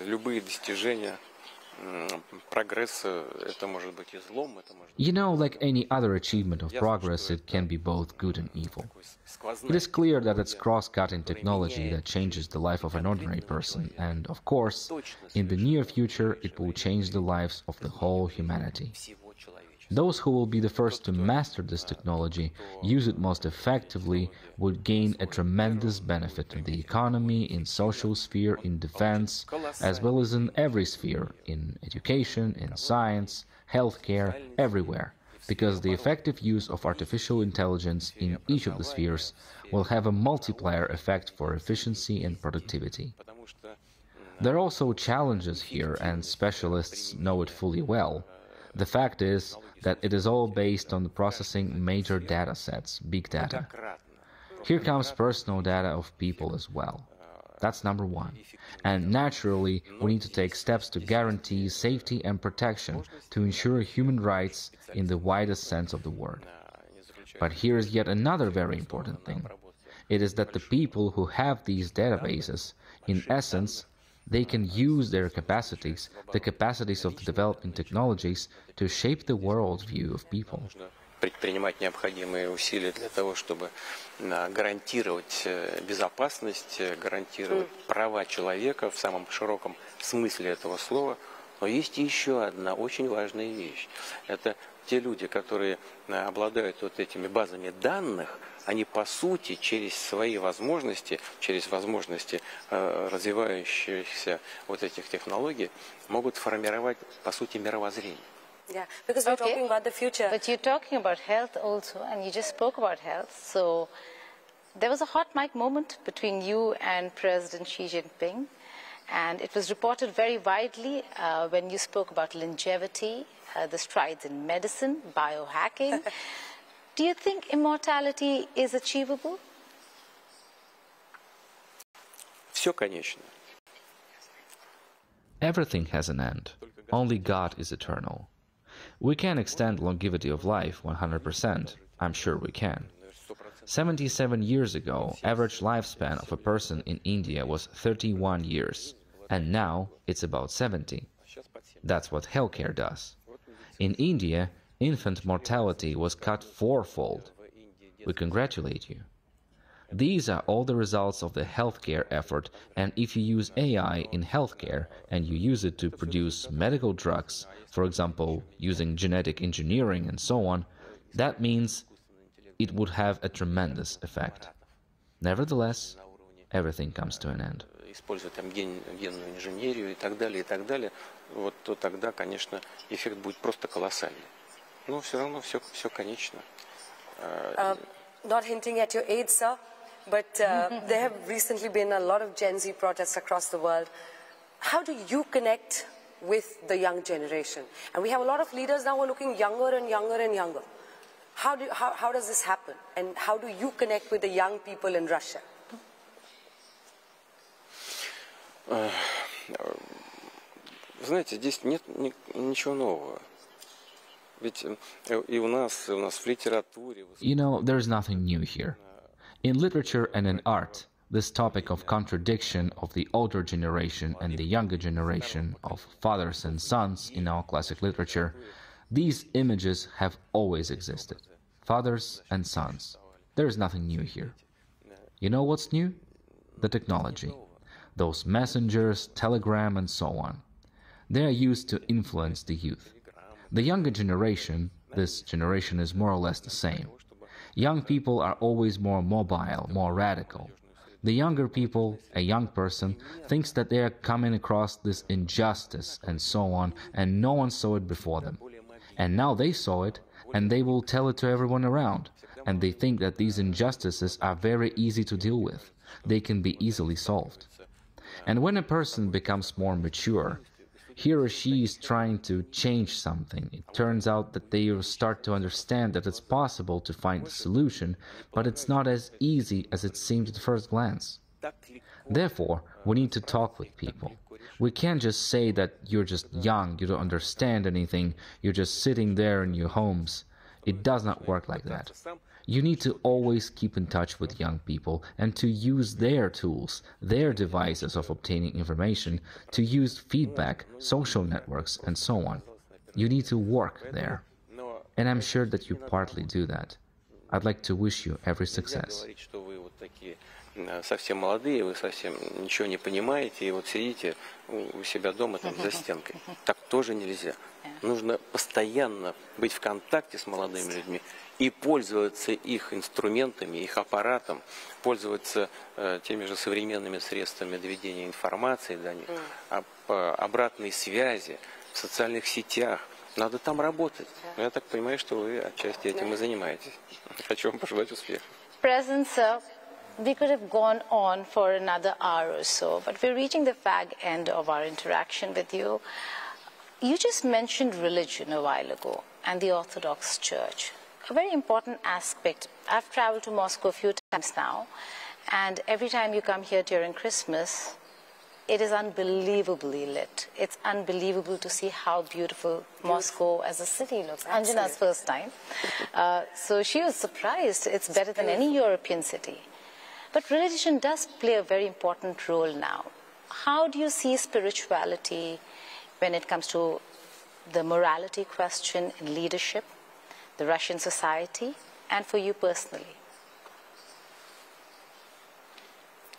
любые достижения прогресса, это может быть и злом, это может быть... You know, like any other achievement of progress, it can be both good and evil. It is clear that it's cross-cutting technology that changes the life of an ordinary person, and, of course, in the near future, it will change the lives of the whole humanity. Those who will be the first to master this technology, use it most effectively, would gain a tremendous benefit in the economy, in social sphere, in defense, as well as in every sphere, in education, in science, healthcare, everywhere, because the effective use of artificial intelligence in each of the spheres will have a multiplier effect for efficiency and productivity. There are also challenges here, and specialists know it fully well. The fact is that it is all based on processing major data sets, big data. Here comes personal data of people as well. That's number one. And naturally, we need to take steps to guarantee safety and protection to ensure human rights in the widest sense of the word. But here is yet another very important thing. It is that the people who have these databases, in essence, they can use their capacities, the capacities of the developing technologies, to shape the worldview of people. Предпринимать необходимые усилия для того, чтобы гарантировать безопасность, гарантировать права человека в самом широком смысле этого слова, Но есть еще одна очень важная вещь. Это те люди, которые обладают вот этими базами данных, они по сути через свои возможности, через возможности развивающихся вот этих технологий могут формировать по сути мировоззрение. Yeah, because we're talking about the future. But you're talking about health also, and you just spoke about health. So there was a hot mic moment between you and President Xi Jinping, and it was reported very widely when you spoke about longevity, the strides in medicine, biohacking. Do you think immortality is achievable? Все конечно. Everything has an end. Only God is eternal. We can extend longevity of life 100%. I'm sure we can. 77 years ago, average lifespan of a person in India was 31 years, and now it's about 70. That's what healthcare does. In India, infant mortality was cut fourfold. We congratulate you. These are all the results of the healthcare effort, and if you use AI in healthcare and you use it to produce medical drugs, for example, using genetic engineering and so on, that means it would have a tremendous effect. Nevertheless, everything comes to an end. Используя там генную инженерию и так далее, вот то тогда, конечно, эффект будет просто колоссальный. Но все равно все конечно. Not hinting at your age, sir, but there have recently been a lot of Gen Z protests across the world. How do you connect with the young generation? And we have a lot of leaders now who are looking younger and younger and younger. How does this happen? And how do you connect with the young people in Russia? Знаете, здесь нет ничего нового. Ведь и у нас в литературе... You know, there's nothing new here. In literature and in art, this topic of contradiction of the older generation and the younger generation, of fathers and sons in our classic literature, these images have always existed. Fathers and sons. There is nothing new here. You know what's new? The technology. Those messengers, telegram, and so on. They are used to influence the youth. The younger generation, this generation is more or less the same. Young people are always more mobile, more radical. The younger people, a young person, thinks that they are coming across this injustice and so on, and no one saw it before them. And now they saw it, and they will tell it to everyone around. And they think that these injustices are very easy to deal with. They can be easily solved. And when a person becomes more mature, he or she is trying to change something. It turns out that they start to understand that it's possible to find a solution, but it's not as easy as it seemed at first glance. Therefore, we need to talk with people. We can't just say that you're just young, you don't understand anything, you're just sitting there in your homes. It does not work like that. You need to always keep in touch with young people and to use their tools, their devices of obtaining information, to use feedback, social networks, and so on. You need to work there. And I'm sure that you partly do that. I'd like to wish you every success. Совсем молодые, вы совсем ничего не понимаете, и вот сидите у себя дома там за стенкой. Так тоже нельзя. Нужно постоянно быть в контакте с молодыми людьми и пользоваться их инструментами, их аппаратом, пользоваться теми же современными средствами доведения информации до них, обратной связи в социальных сетях. Надо там работать. Я так понимаю, что вы отчасти этим и занимаетесь. Хочу вам пожелать успеха. President, sir, we could have gone on for another hour or so, but we're reaching the fag end of our interaction with you. You just mentioned religion a while ago and the Orthodox Church. A very important aspect. I've traveled to Moscow a few times now, and every time you come here during Christmas, it is unbelievably lit. It's unbelievable to see how beautiful Moscow as a city looks. Anjana's first time. So she was surprised. It's better than any European city. But religion does play a very important role now. How do you see spirituality when it comes to the morality question in leadership, the Russian society, and for you personally?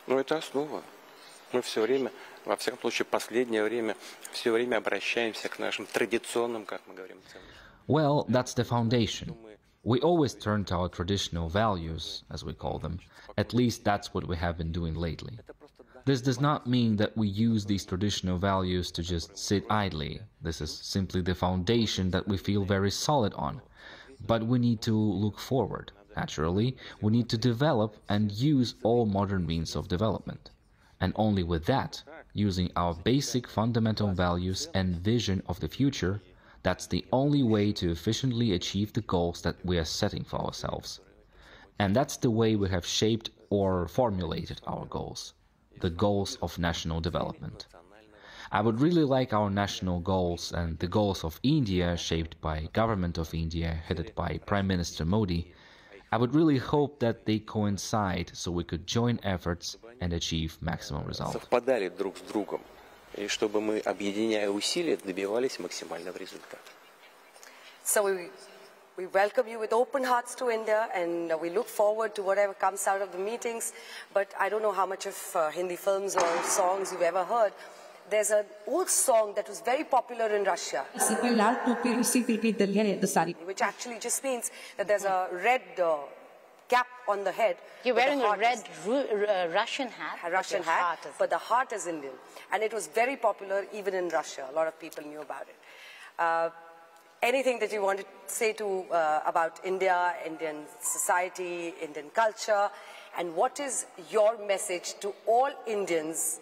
Ну, это основа. Мы все время, во всяком случае, последнее время, все время обращаемся к нашим традиционным, как мы говорим, ценностям. Well, that's the foundation. We always turn to our traditional values, as we call them. At least that's what we have been doing lately. This does not mean that we use these traditional values to just sit idly. This is simply the foundation that we feel very solid on. But we need to look forward. Naturally, we need to develop and use all modern means of development. And only with that, using our basic fundamental values and vision of the future, that's the only way to efficiently achieve the goals that we are setting for ourselves. And that's the way we have shaped or formulated our goals, the goals of national development. I would really like our national goals and the goals of India, shaped by Government of India, headed by Prime Minister Modi. I would really hope that they coincide so we could join efforts and achieve maximum results. Совпадали друг с другом. И чтобы мы, объединяя усилия, добивались максимального результата. So we welcome you with open hearts to India, and we look forward to whatever comes out of the meetings. But I don't know how much of Hindi films or songs you've ever heard. There's an old song that was very popular in Russia, which actually just means that there's a red cap on the head. You're wearing a red Russian hat. A Russian hat, but the heart is Indian. And it was very popular even in Russia. A lot of people knew about it. Anything that you want to say to about India, Indian society, Indian culture, and what is your message to all Indians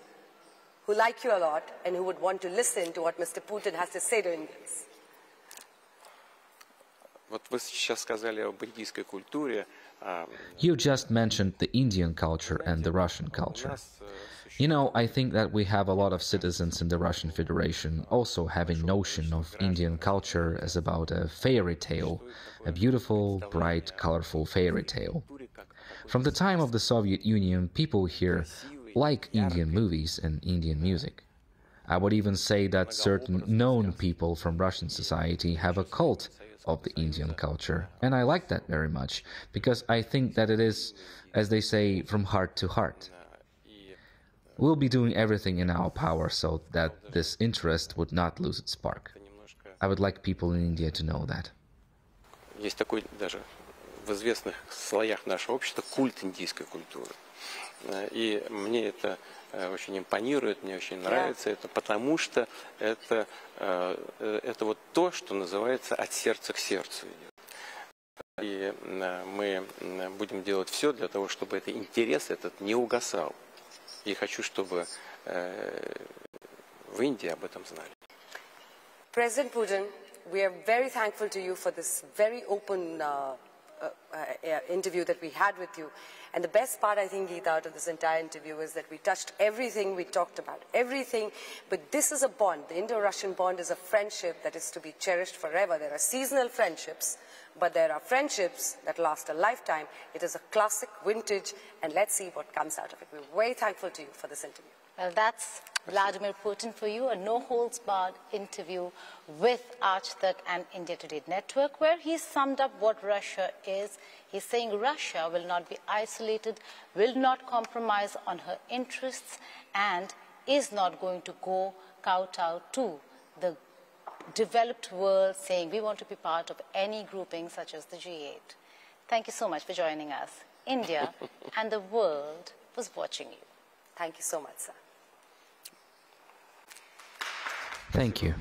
who like you a lot and who would want to listen to what Mr. Putin has to say to Indians? Вот вы сейчас сказали об индийской культуре. You just mentioned the Indian culture and the Russian culture. You know, I think that we have a lot of citizens in the Russian Federation also having notion of Indian culture as about a fairy tale, a beautiful, bright, colorful fairy tale. From the time of the Soviet Union, people here like Indian movies and Indian music. I would even say that certain known people from Russian society have a cult of the Indian culture, and I like that very much, because I think that it is, as they say, from heart to heart. We'll be doing everything in our power so that this interest would not lose its spark. I would like people in India to know that. Есть такой даже в известных слоях нашего общества культ индийской культуры. И мне это очень импонирует, мне очень нравится это, потому что это вот то, что называется от сердца к сердцу идет. И мы будем делать все для того, чтобы этот интерес этот не угасал. И хочу, чтобы в Индии об этом знали. President Putin, we are very thankful to you for this very open interview that we had with you. And the best part, I think, Geeta, out of this entire interview is that we touched everything we talked about, everything. But this is a bond. The Indo-Russian bond is a friendship that is to be cherished forever. There are seasonal friendships, but there are friendships that last a lifetime. It is a classic, vintage, and let's see what comes out of it. We're very thankful to you for this interview. Well, that's Vladimir Putin for you, a no-holds-barred interview with Aaj and India Today Network, where he summed up what Russia is. He's saying Russia will not be isolated, will not compromise on her interests, and is not going to go kowtow to the developed world, saying we want to be part of any grouping such as the G8. Thank you so much for joining us. India and the world was watching you. Thank you so much, sir. Thank you.